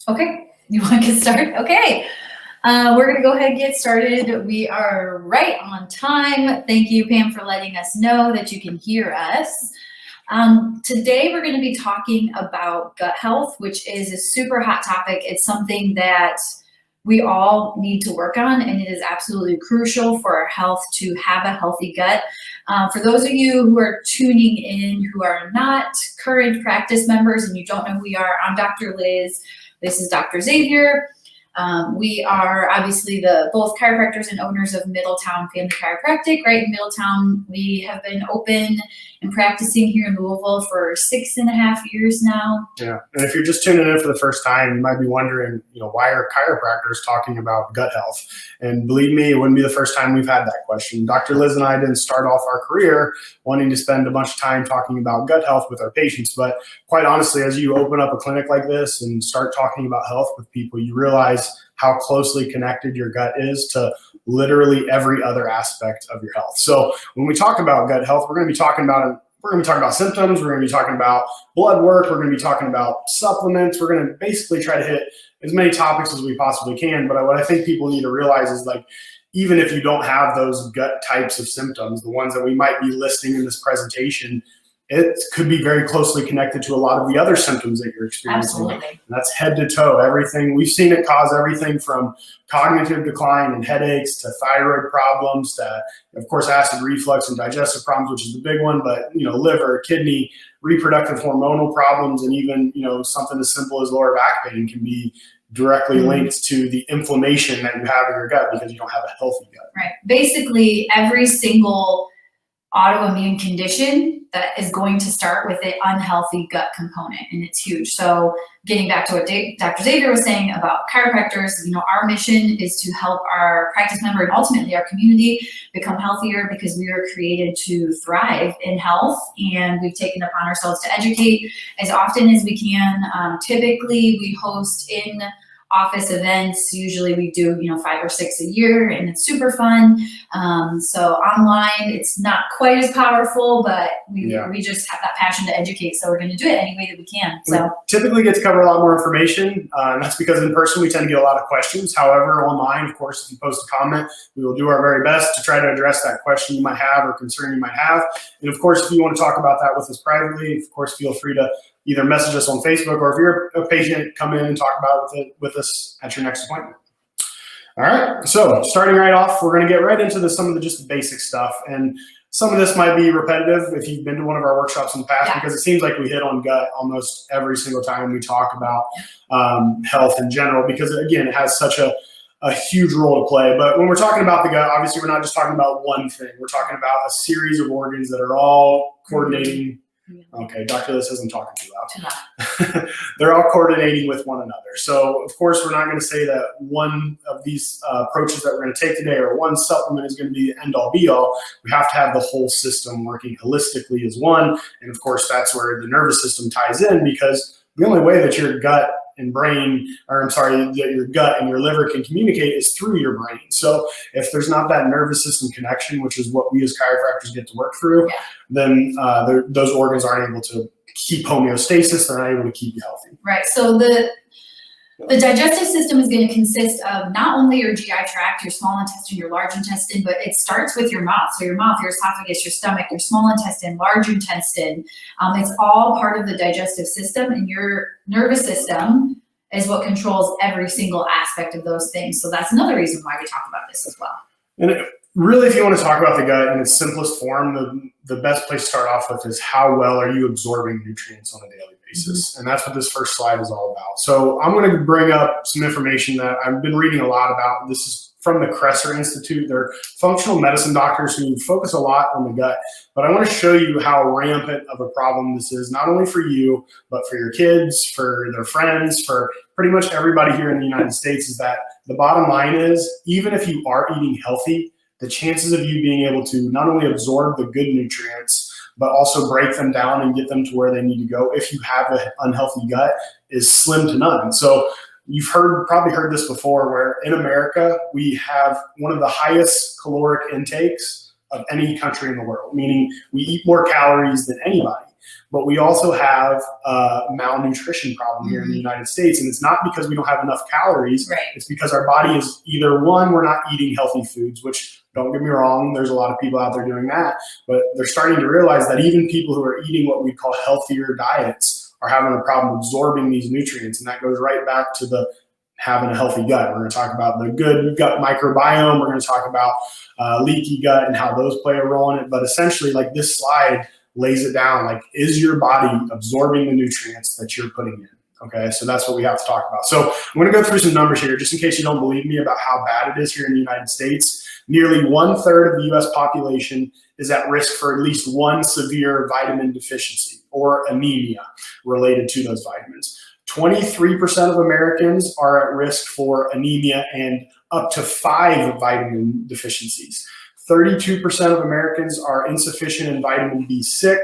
Okay, you want to get started? Okay. We're going to go ahead and get started. We are right on time. Thank you, Pam, for letting us know that you can hear us. Today, we're going to be talking about gut health, which is a super hot topic. It's something that we all need to work on, and it is absolutely crucial for our health to have a healthy gut. For those of you who are tuning in who are not current practice members and you don't know who we are, I'm Dr. Liz. This is Dr. Xavier. We are obviously both chiropractors and owners of Middletown Family Chiropractic. Right in Middletown, we have been open and practicing here in Louisville for 6.5 years now. Yeah, and if you're just tuning in for the first time, you might be wondering, why are chiropractors talking about gut health? And believe me, it wouldn't be the first time we've had that question. Dr. Liz and I didn't start off our career wanting to spend a bunch of time talking about gut health with our patients, but quite honestly, as you open up a clinic like this and start talking about health with people, you realize how closely connected your gut is to literally every other aspect of your health. So when we talk about gut health, we're going to be talking about symptoms, we're going to be talking about blood work, we're going to be talking about supplements, we're going to basically try to hit as many topics as we possibly can. But what I think people need to realize is, even if you don't have those gut types of symptoms, the ones that we might be listing in this presentation, it could be very closely connected to a lot of the other symptoms that you're experiencing. Absolutely. And that's head to toe, everything. We've seen it cause everything from cognitive decline and headaches to thyroid problems to, of course, acid reflux and digestive problems, which is the big one, but, liver, kidney, reproductive hormonal problems, and even, something as simple as lower back pain can be directly linked to the inflammation that you have in your gut because you don't have a healthy gut. Right. Basically, every single autoimmune condition that is going to start with an unhealthy gut component, and it's huge. So getting back to what Dr. Xavier was saying about chiropractors, our mission is to help our practice member and ultimately our community become healthier because we are created to thrive in health, and we've taken upon ourselves to educate as often as we can. Typically, we host in office events. Usually we do, 5 or 6 a year, and it's super fun. So online, it's not quite as powerful, but we just have that passion to educate. So we're going to do it any way that we can. So we typically get to cover a lot more information, and that's because in person we tend to get a lot of questions. However, online, of course, if you post a comment, we will do our very best to try to address that question you might have or concern you might have. And of course, if you want to talk about that with us privately, of course, feel free to either message us on Facebook, or if you're a patient, come in and talk about it with us at your next appointment. All right, so starting right off, we're going to get right into some of the just basic stuff. And some of this might be repetitive if you've been to one of our workshops in the past, because it seems like we hit on gut almost every single time we talk about health in general, because again, it has such a huge role to play. But when we're talking about the gut, obviously we're not just talking about one thing. We're talking about a series of organs that are all coordinating. Okay, Dr. Liz isn't talking too loud. They're all coordinating with one another. So, of course, we're not going to say that one of these approaches that we're going to take today or one supplement is going to be the end-all, be-all. We have to have the whole system working holistically as one. And, of course, that's where the nervous system ties in, because the only way that your gut and your gut and your liver can communicate is through your brain. So if there's not that nervous system connection, which is what we as chiropractors get to work through, then those organs aren't able to keep homeostasis. They're not able to keep you healthy. Right. So the digestive system is going to consist of not only your GI tract, your small intestine, your large intestine, but it starts with your mouth. So your mouth, your esophagus, your stomach, your small intestine, large intestine. It's all part of the digestive system, and your nervous system is what controls every single aspect of those things. So that's another reason why we talk about this as well. And really, if you want to talk about the gut in its simplest form, the best place to start off with is how well are you absorbing nutrients on a daily basis. And that's what this first slide is all about. So I'm going to bring up some information that I've been reading a lot about. This is from the Kresser Institute. They're functional medicine doctors who focus a lot on the gut. But I want to show you how rampant of a problem this is, not only for you, but for your kids, for their friends, for pretty much everybody here in the United States, is that the bottom line is, even if you are eating healthy, the chances of you being able to not only absorb the good nutrients, but also break them down and get them to where they need to go if you have an unhealthy gut is slim to none. So you've probably heard this before, where in America, we have one of the highest caloric intakes of any country in the world, meaning we eat more calories than anybody. but we also have a malnutrition problem here in the United States. And it's not because we don't have enough calories. Right. It's because our body is either one, we're not eating healthy foods, which don't get me wrong, there's a lot of people out there doing that, but they're starting to realize that even people who are eating what we call healthier diets are having a problem absorbing these nutrients. And that goes right back to the having a healthy gut. We're going to talk about the good gut microbiome. We're going to talk about leaky gut and how those play a role in it. But essentially, like, this slide lays it down. Like, is your body absorbing the nutrients that you're putting in? Okay, so that's what we have to talk about. So I'm going to go through some numbers here, just in case you don't believe me about how bad it is here in the United States. Nearly 1/3 of the U.S. population is at risk for at least one severe vitamin deficiency or anemia related to those vitamins. 23% of Americans are at risk for anemia and up to 5 vitamin deficiencies. 32% of Americans are insufficient in vitamin B6.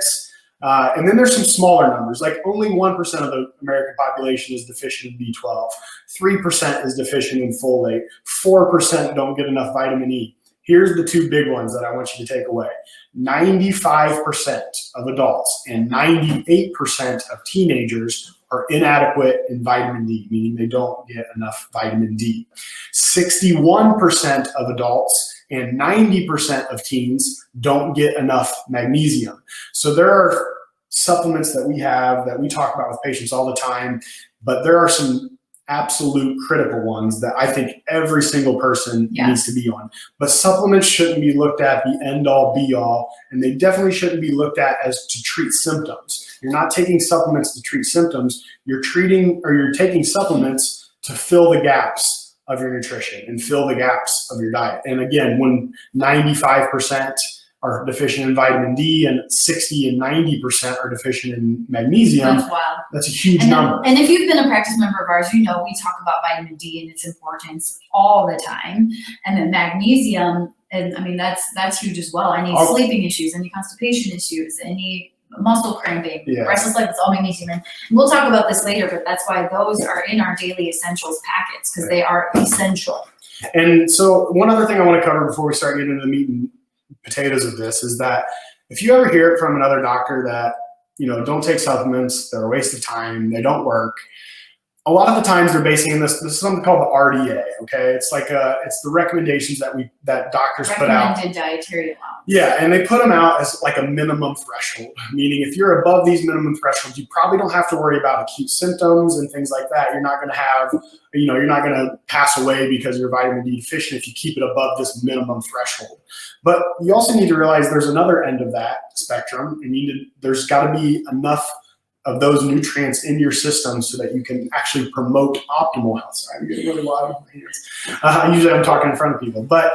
And then there's some smaller numbers, like only 1% of the American population is deficient in B12. 3% is deficient in folate. 4% don't get enough vitamin E. Here's the two big ones that I want you to take away. 95% of adults and 98% of teenagers are inadequate in vitamin D, meaning they don't get enough vitamin D. 61% of adults and 90% of teens don't get enough magnesium. So there are supplements that we have that we talk about with patients all the time, but there are some absolute critical ones that I think every single person needs to be on. But supplements shouldn't be looked at the end all be all, and they definitely shouldn't be looked at as to treat symptoms. You're not taking supplements to treat symptoms. You're taking supplements to fill the gaps of your nutrition and fill the gaps of your diet. And again, when 95% are deficient in vitamin D and 60 and 90% are deficient in magnesium, that's wild. That's a huge number. And if you've been a practice member of ours, you know we talk about vitamin D and its importance all the time. And then magnesium, and I mean, that's huge as well. Any sleeping issues, any constipation issues, any muscle cramping, restless leg, it's all magnesium. And we'll talk about this later, but that's why those are in our daily essentials packets, because they are essential. And so one other thing I want to cover before we start getting into the meat and potatoes of this is that if you ever hear it from another doctor that, you know, don't take supplements, they're a waste of time, they don't work, a lot of the times they're basing this is something called the RDA, okay? It's like it's the recommendations that doctors put out. Recommended dietary allowance. Yeah, and they put them out as like a minimum threshold, meaning if you're above these minimum thresholds, you probably don't have to worry about acute symptoms and things like that. You're not going to have, you know, you're not going to pass away because you're vitamin D deficient if you keep it above this minimum threshold. But you also need to realize there's another end of that spectrum, and there's got to be enough of those nutrients in your system so that you can actually promote optimal health. Sorry, I'm getting really loud with my hands. Usually I'm talking in front of people. But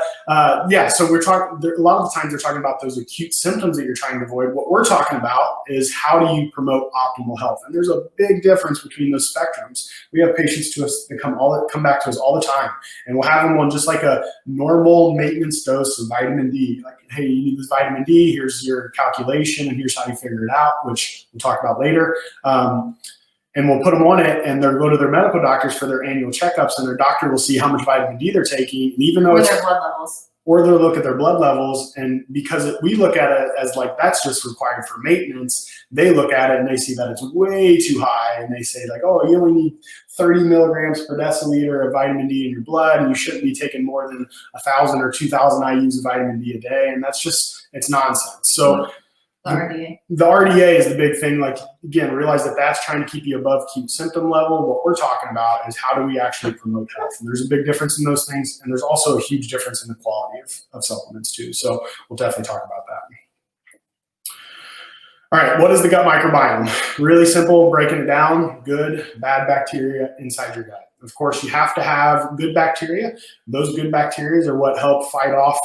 so we're talking, a lot of the times they're talking about those acute symptoms that you're trying to avoid. What we're talking about is how do you promote optimal health? And there's a big difference between those spectrums. We have patients to us that come back to us all the time, and we'll have them on just like a normal maintenance dose of vitamin D. Like, hey, you need this vitamin D, here's your calculation, and here's how you figure it out, which we'll talk about later. And we'll put them on it, and they'll go to their medical doctors for their annual checkups, and their doctor will see how much vitamin D they're taking, and even though their blood levels. Or they'll look at their blood levels, and because we look at it as like that's just required for maintenance, they look at it and they see that it's way too high, and they say like, oh, you only need 30 milligrams per deciliter of vitamin D in your blood, and you shouldn't be taking more than 1,000 or 2,000 IUs of vitamin D a day, and that's just, it's nonsense. So the RDA is the big thing. Like, again, realize that that's trying to keep you above acute symptom level. What we're talking about is how do we actually promote health? And there's a big difference in those things. And there's also a huge difference in the quality of supplements too. So we'll definitely talk about that. All right, what is the gut microbiome? Really simple, breaking it down, good, bad bacteria inside your gut. Of course, you have to have good bacteria. Those good bacteria are what help fight off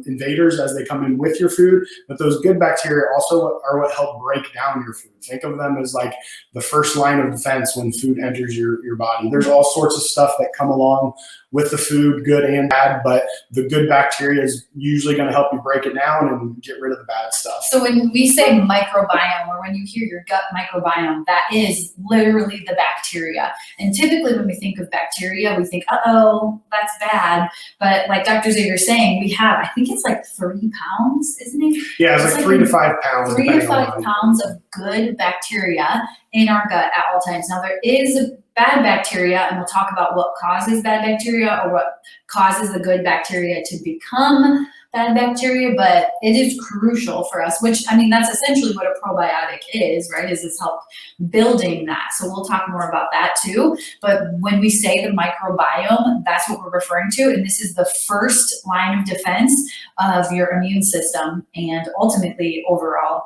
invaders as they come in with your food. But those good bacteria also are what help break down your food. Think of them as like the first line of defense when food enters your body. There's all sorts of stuff that come along with the food, good and bad, but the good bacteria is usually going to help you break it down and get rid of the bad stuff. So when we say microbiome, or when you hear your gut microbiome, that is literally the bacteria. And typically when we think think of bacteria, we think, uh-oh, that's bad. But like Dr. Xavier is saying, we have, I think it's like 3 pounds, isn't it? Yeah, it's like 3 to 5 pounds. 3 to 5 pounds of good bacteria in our gut at all times. Now there is bad bacteria, and we'll talk about what causes bad bacteria or what causes the good bacteria to become bad bacteria, but it is crucial for us, which, I mean, that's essentially what a probiotic is, right? Is it's help building that. So we'll talk more about that too. But when we say the microbiome, that's what we're referring to. And this is the first line of defense of your immune system and ultimately overall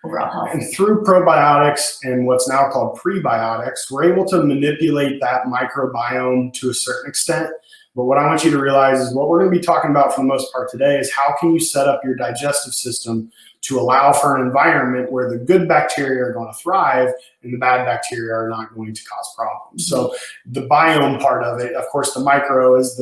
health. And through probiotics and what's now called prebiotics, we're able to manipulate that microbiome to a certain extent. But what I want you to realize is what we're going to be talking about for the most part today is how can you set up your digestive system to allow for an environment where the good bacteria are going to thrive and the bad bacteria are not going to cause problems. So the biome part of it, of course, the micro is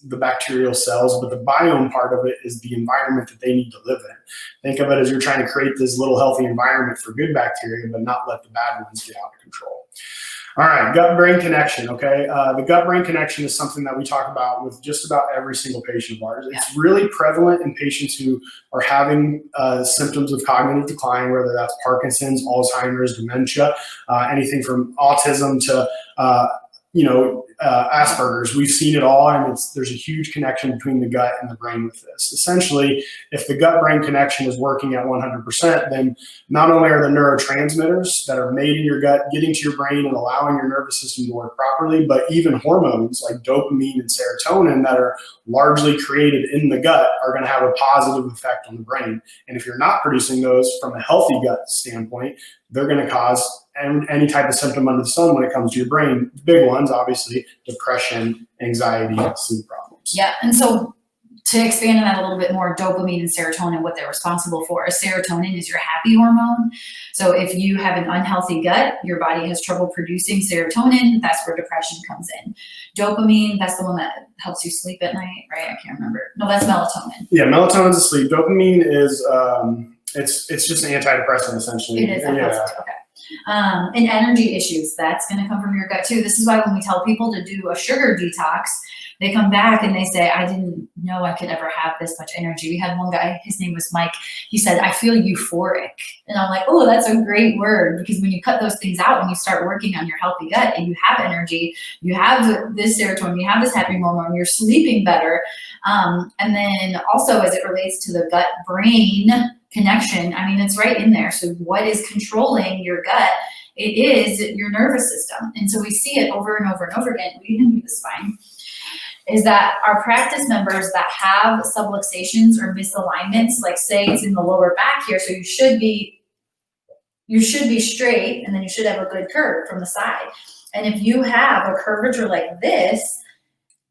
the bacterial cells, but the biome part of it is the environment that they need to live in. Think of it as you're trying to create this little healthy environment for good bacteria, but not let the bad ones get out of control. All right, gut-brain connection, okay? The gut-brain connection is something that we talk about with just about every single patient of ours. It's really prevalent in patients who are having symptoms of cognitive decline, whether that's Parkinson's, Alzheimer's, dementia, anything from autism to Asperger's. We've seen it all, and there's a huge connection between the gut and the brain with this. Essentially, if the gut-brain connection is working at 100%, then not only are the neurotransmitters that are made in your gut getting to your brain and allowing your nervous system to work properly, but even hormones like dopamine and serotonin that are largely created in the gut are going to have a positive effect on the brain. And if you're not producing those from a healthy gut standpoint, they're going to cause any type of symptom under the sun when it comes to your brain. The big ones, obviously, depression, anxiety, sleep problems. Yeah, and so to expand on that a little bit more, dopamine and serotonin, what they're responsible for is serotonin is your happy hormone. So if you have an unhealthy gut, your body has trouble producing serotonin, that's where depression comes in. Dopamine, that's the one that helps you sleep at night, right? I can't remember. No, that's melatonin. Yeah, melatonin's asleep. Dopamine is, it's just an antidepressant, essentially. It is, okay. And energy issues, that's going to come from your gut too. This is why when we tell people to do a sugar detox, they come back and they say, I didn't know I could ever have this much energy. We had one guy, his name was Mike. He said, I feel euphoric. And I'm like, oh, that's a great word, because when you cut those things out, when you start working on your healthy gut and you have energy, you have this serotonin, you have this happy hormone, you're sleeping better. And then also as it relates to the gut-brain connection, I mean, it's right in there. So what is controlling your gut? It is your nervous system. And so we see it over and over and over again. We even do the spine. Is that our practice members that have subluxations or misalignments, like say it's in the lower back here, so you should be straight, and then you should have a good curve from the side. And if you have a curvature like this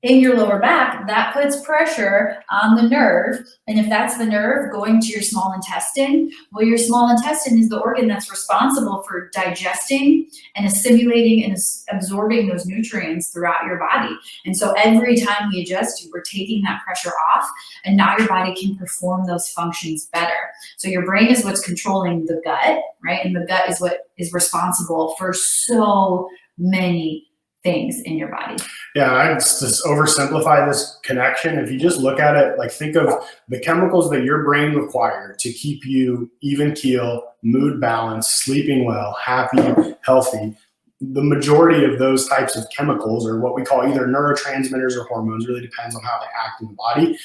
in your lower back, that puts pressure on the nerve. And if that's the nerve going to your small intestine, well, your small intestine is the organ that's responsible for digesting and assimilating and absorbing those nutrients throughout your body. And so every time we adjust you, we're taking that pressure off, and now your body can perform those functions better. So your brain is what's controlling the gut, right? And the gut is what is responsible for so many things in your body. Yeah, I just oversimplify this connection. If you just look at it, like think of the chemicals that your brain requires to keep you even keel, mood balanced, sleeping well, happy, healthy. The majority of those types of chemicals are what we call either neurotransmitters or hormones, really depends on how they act in the body.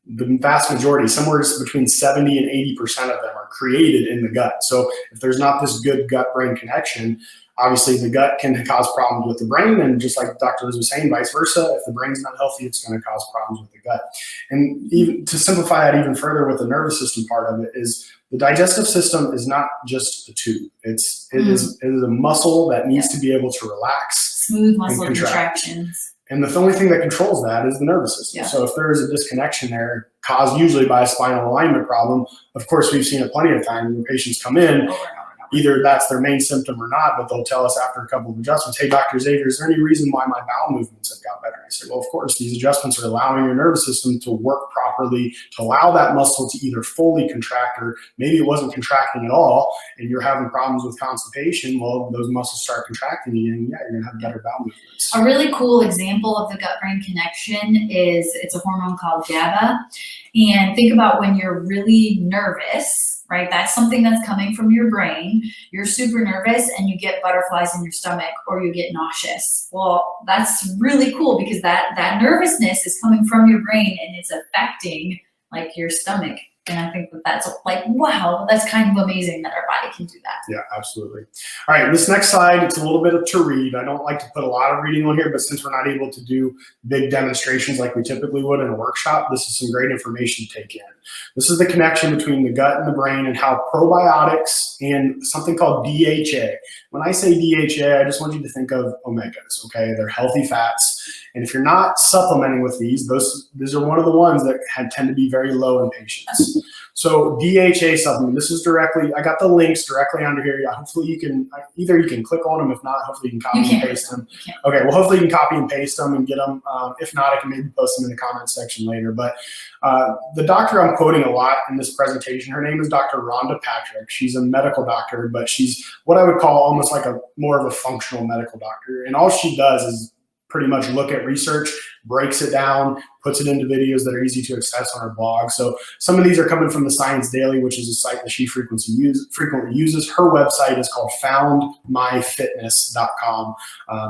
The vast majority, somewhere between 70 and 80% of them are created in the gut. So if there's not this good gut-brain connection, obviously the gut can cause problems with the brain, and just like Dr. Liz was saying, vice versa. If the brain's not healthy, it's going to cause problems with the gut. And even to simplify that even further with the nervous system part of it is the digestive system is not just a tube. It is a muscle that needs to be able to relax. Smooth muscle contractions. And the only thing that controls that is the nervous system. Yeah. So if there is a disconnection there, caused usually by a spinal alignment problem, of course, we've seen it plenty of times when patients come in either that's their main symptom or not, but they'll tell us after a couple of adjustments, hey, Dr. Xavier, is there any reason why my bowel movements have got better? I say, well, of course, these adjustments are allowing your nervous system to work properly, to allow that muscle to either fully contract, or maybe it wasn't contracting at all and you're having problems with constipation. Well, those muscles start contracting again. Yeah, you're gonna have better bowel movements. A really cool example of the gut-brain connection is it's a hormone called GABA. And think about when you're really nervous, right? That's something that's coming from your brain. You're super nervous and you get butterflies in your stomach or you get nauseous. Well, that's really cool because that nervousness is coming from your brain and it's affecting like your stomach. And I think that's like, wow, that's kind of amazing that our body can do that. Yeah, absolutely. All right, this next slide, it's a little bit to read. I don't like to put a lot of reading on here, but since we're not able to do big demonstrations like we typically would in a workshop, this is some great information to take in. This is the connection between the gut and the brain and how probiotics and something called DHA. When I say DHA, I just want you to think of omegas, okay? They're healthy fats. And if you're not supplementing with these are one of the ones that tend to be very low in patients. So DHA supplement, this is directly, I got the links directly under here. Yeah, hopefully you can, either you can click on them. If not, hopefully you can copy and paste them. Okay, well, hopefully you can copy and paste them and get them. If not, I can maybe post them in the comments section later. But the doctor I'm quoting a lot in this presentation, her name is Dr. Rhonda Patrick. She's a medical doctor, but she's what I would call almost like more of a functional medical doctor. And all she does is pretty much look at research, breaks it down, puts it into videos that are easy to access on her blog. So some of these are coming from the Science Daily, which is a site that she frequently uses. Her website is called foundmyfitness.com.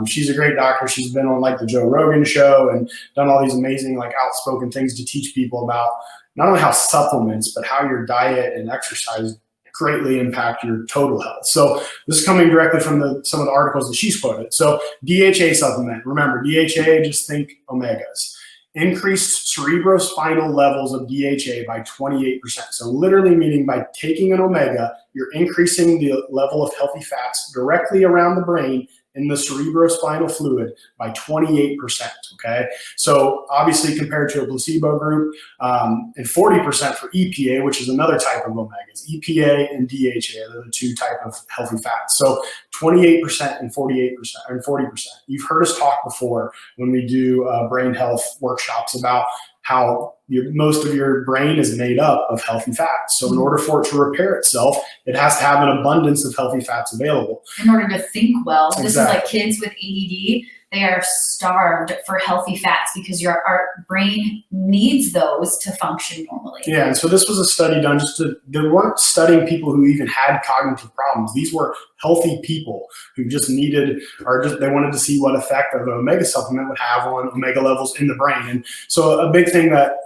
She's a great doctor. She's been on like the Joe Rogan show and done all these amazing like outspoken things to teach people about not only how supplements, but how your diet and exercise greatly impact your total health. So this is coming directly from some of the articles that she's quoted. So DHA supplement, remember DHA, just think omegas. Increased cerebrospinal levels of DHA by 28%. So literally meaning by taking an omega, you're increasing the level of healthy fats directly around the brain in the cerebrospinal fluid by 28%, okay? So obviously compared to a placebo group, and 40% for EPA, which is another type of omegas. EPA and DHA are the two type of healthy fats. So 28% and 48% and 40%. You've heard us talk before when we do brain health workshops about how most of your brain is made up of healthy fats. So in order for it to repair itself, it has to have an abundance of healthy fats available. In order to think well, Exactly. This is like kids with ADD. They are starved for healthy fats because our brain needs those to function normally. Yeah, and so this was a study done they weren't studying people who even had cognitive problems. These were healthy people who just they wanted to see what effect an omega supplement would have on omega levels in the brain. And so a big thing that,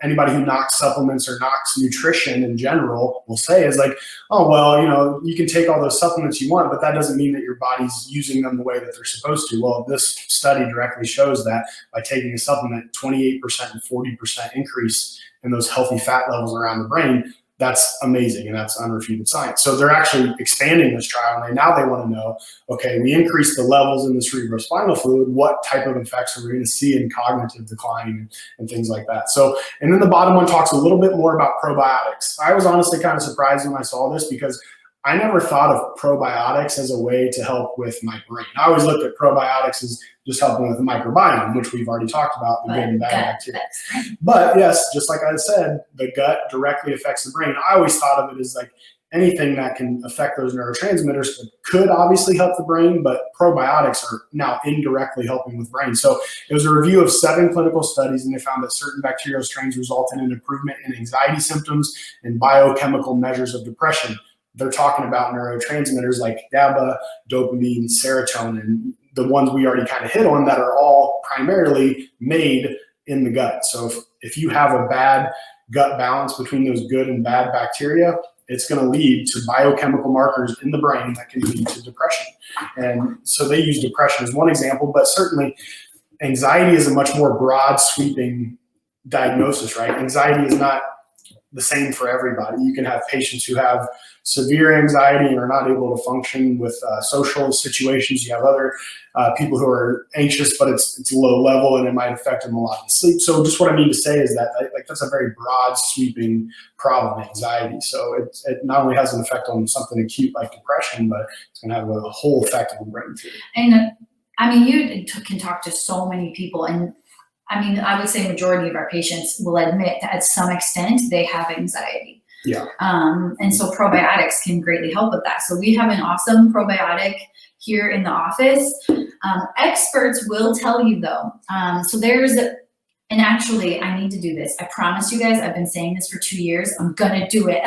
anybody who knocks supplements or knocks nutrition in general will say is like, oh, well, you can take all those supplements you want, but that doesn't mean that your body's using them the way that they're supposed to. Well, this study directly shows that by taking a supplement, 28% and 40% increase in those healthy fat levels around the brain. That's amazing, and that's unrefuted science. So they're actually expanding this trial, and now they want to know, okay, we increase the levels in the cerebrospinal fluid, what type of effects are we going to see in cognitive decline and things like that. So, and then the bottom one talks a little bit more about probiotics. I was honestly kind of surprised when I saw this because I never thought of probiotics as a way to help with my brain. I always looked at probiotics as just helping with the microbiome, which we've already talked about, the good and bad bacteria. But yes, just like I said, the gut directly affects the brain. I always thought of it as like anything that can affect those neurotransmitters that could obviously help the brain, but probiotics are now indirectly helping with brain. So it was a review of 7 clinical studies, and they found that certain bacterial strains result in an improvement in anxiety symptoms and biochemical measures of depression. They're talking about neurotransmitters like GABA, dopamine, serotonin, the ones we already kind of hit on that are all primarily made in the gut. So if you have a bad gut balance between those good and bad bacteria, it's going to lead to biochemical markers in the brain that can lead to depression. And so they use depression as one example, but certainly anxiety is a much more broad sweeping diagnosis, right? Anxiety is not the same for everybody. You can have patients who have severe anxiety and are not able to function with social situations. You have other people who are anxious, but it's low level and it might affect them a lot in sleep. So just what I mean to say is that like that's a very broad sweeping problem, anxiety. So it not only has an effect on something acute like depression, but it's going to have a whole effect on the brain too. And I mean, you can talk to so many people, and I mean, I would say majority of our patients will admit that at some extent they have anxiety. Yeah. And so probiotics can greatly help with that. So we have an awesome probiotic here in the office. Experts will tell you though, so and actually I need to do this. I promise you guys, I've been saying this for 2 years. I'm gonna do it.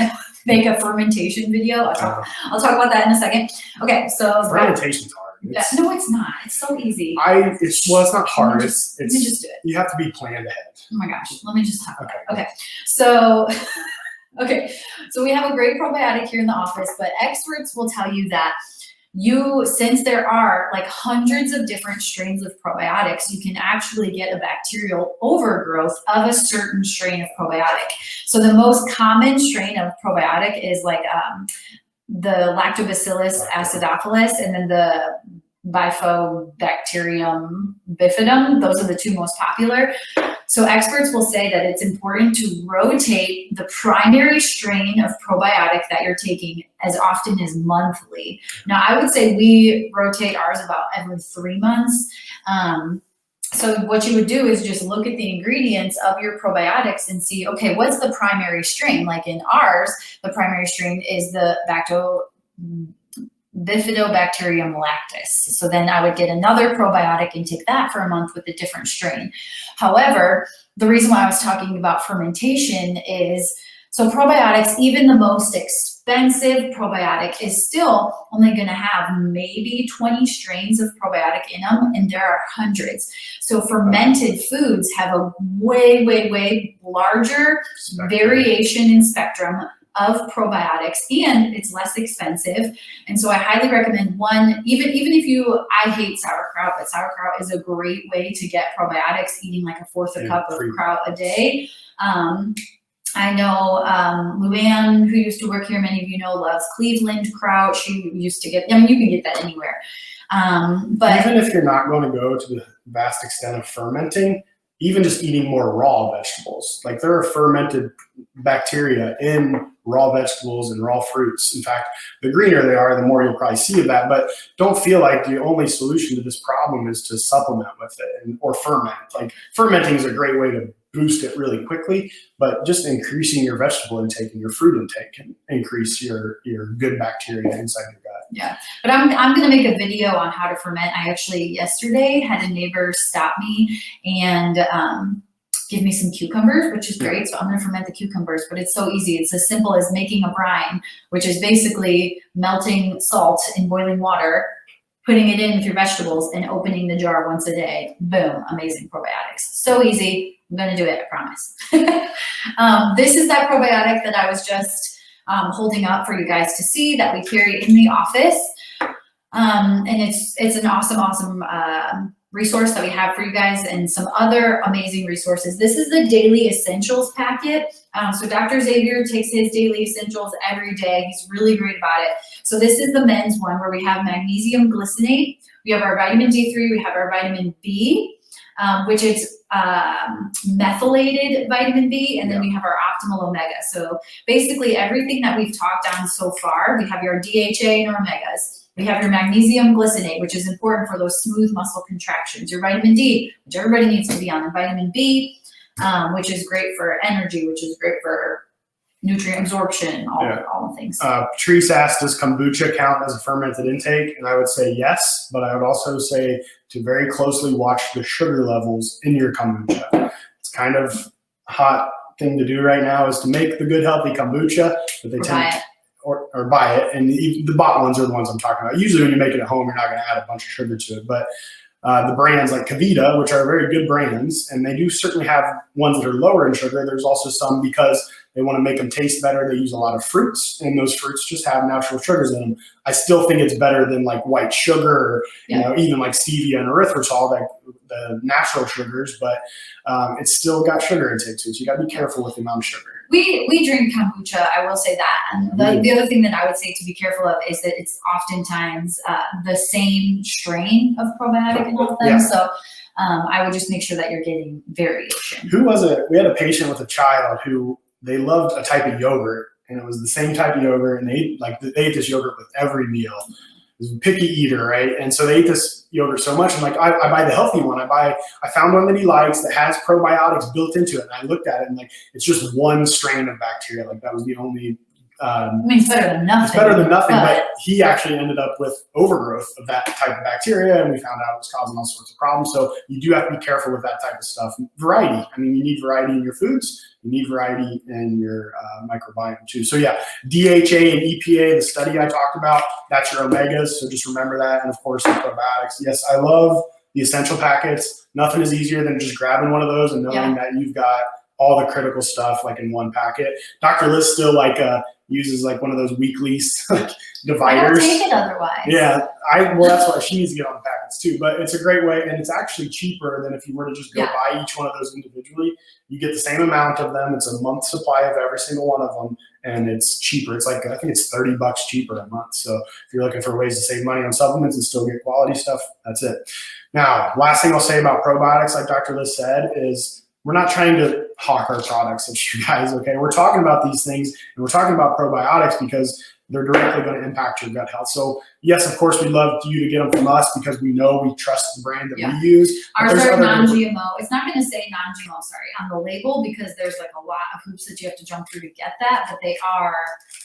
Make a fermentation video. I'll talk about that in a second. Okay, so fermentation's hard. No, it's not. It's so easy. It's not hard. Let me just do it. You have to be planned ahead. Oh my gosh, let me just talk about it. Okay, so so we have a great probiotic here in the office, but experts will tell you that since there are like hundreds of different strains of probiotics, you can actually get a bacterial overgrowth of a certain strain of probiotic. So the most common strain of probiotic is like the Lactobacillus acidophilus, and then the Bifidobacterium bifidum. Those are the two most popular. So experts will say that it's important to rotate the primary strain of probiotic that you're taking as often as monthly. Now, I would say we rotate ours about every 3 months. So what you would do is just look at the ingredients of your probiotics and see, okay, what's the primary strain? Like in ours, the primary strain is the Bifidobacterium lactis. So then I would get another probiotic and take that for a month with a different strain. However, the reason why I was talking about fermentation is, so probiotics, even the most expensive probiotic is still only going to have maybe 20 strains of probiotic in them, and there are hundreds. So fermented foods have a way, way, way larger variation in spectrum of probiotics, and it's less expensive. And so I highly recommend one, even if I hate sauerkraut, but sauerkraut is a great way to get probiotics, eating like a fourth a cup of kraut a day. I know Luann, who used to work here, many of you know, loves Cleveland kraut. She used to get, I mean, you can get that anywhere. But even if you're not going to go to the vast extent of fermenting, even just eating more raw vegetables, like there are fermented bacteria in raw vegetables and raw fruits. In fact, the greener they are, the more you'll probably see of that. But don't feel like the only solution to this problem is to supplement with it or ferment. Like fermenting is a great way to boost it really quickly, but just increasing your vegetable intake and your fruit intake can increase your good bacteria inside your gut. Yeah, but I'm going to make a video on how to ferment. I actually yesterday had a neighbor stop me and give me some cucumbers, which is great. So I'm going to ferment the cucumbers, but it's so easy. It's as simple as making a brine, which is basically melting salt in boiling water, putting it in with your vegetables, and opening the jar once a day. Boom, amazing probiotics. So easy. I'm going to do it, I promise. This is that probiotic that I was just holding up for you guys to see that we carry in the office. And it's an awesome resource that we have for you guys, and some other amazing resources. This is the Daily Essentials packet. So Dr. Xavier takes his Daily Essentials every day. He's really great about it. So this is the men's one where we have magnesium glycinate. We have our vitamin D3. We have our vitamin B, which is methylated vitamin B, and then we have our optimal omega. So basically everything that we've talked on so far, we have your DHA and our omegas. We have your magnesium glycinate, which is important for those smooth muscle contractions. Your vitamin D, which everybody needs to be on, and vitamin B, which is great for energy, which is great for nutrient absorption, all the things. Patrice asked, does kombucha count as a fermented intake? And I would say yes, but I would also say to very closely watch the sugar levels in your kombucha. It's kind of a hot thing to do right now is to make the good healthy kombucha, but they tend to or buy it, and the bought ones are the ones I'm talking about. Usually when you make it at home, you're not going to add a bunch of sugar to it, but the brands like Kavita, which are very good brands, and they do certainly have ones that are lower in sugar. There's also some, because they want to make them taste better, they use a lot of fruits, and those fruits just have natural sugars in them. I still think it's better than like white sugar, or even like stevia and erythritol, like the natural sugars, but it's still got sugar intake too, so you got to be careful with the amount of sugar. We drink kombucha, I will say that. And the other thing that I would say to be careful of is that it's oftentimes the same strain of probiotic in all of them. Yeah. So I would just make sure that you're getting variation. Who was it? We had a patient with a child who they loved a type of yogurt, and it was the same type of yogurt, and they ate this yogurt with every meal. It was a picky eater, right? And so they ate this yogurt so much. I'm like, I buy the healthy one. I found one that he likes that has probiotics built into it. And I looked at it and like, it's just one strain of bacteria. Like that was the only. I mean, it's better than nothing. It's better than nothing, but he actually ended up with overgrowth of that type of bacteria, and we found out it was causing all sorts of problems. So you do have to be careful with that type of stuff. Variety. I mean, you need variety in your foods. You need variety in your microbiome too. So yeah, DHA and EPA, the study I talked about, that's your omegas. So just remember that. And of course, the probiotics. Yes, I love the essential packets. Nothing is easier than just grabbing one of those and knowing that you've got all the critical stuff like in one packet. Dr. Liz still uses like one of those weekly like dividers. I don't take it otherwise. Yeah, well, that's why she needs to get on the packets too. But it's a great way, and it's actually cheaper than if you were to just go buy each one of those individually. You get the same amount of them. It's a month supply of every single one of them, and it's cheaper. It's like, I think it's $30 cheaper a month. So if you're looking for ways to save money on supplements and still get quality stuff, that's it. Now, last thing I'll say about probiotics, like Dr. Liz said, is we're not trying to hawk our products at you guys, okay? We're talking about these things, and we're talking about probiotics because they're directly going to impact your gut health. So yes, of course, we'd love you to get them from us because we know we trust the brand that we use. Ours are non-GMO. It's not going to say non-GMO, sorry, on the label because there's like a lot of hoops that you have to jump through to get that, but they are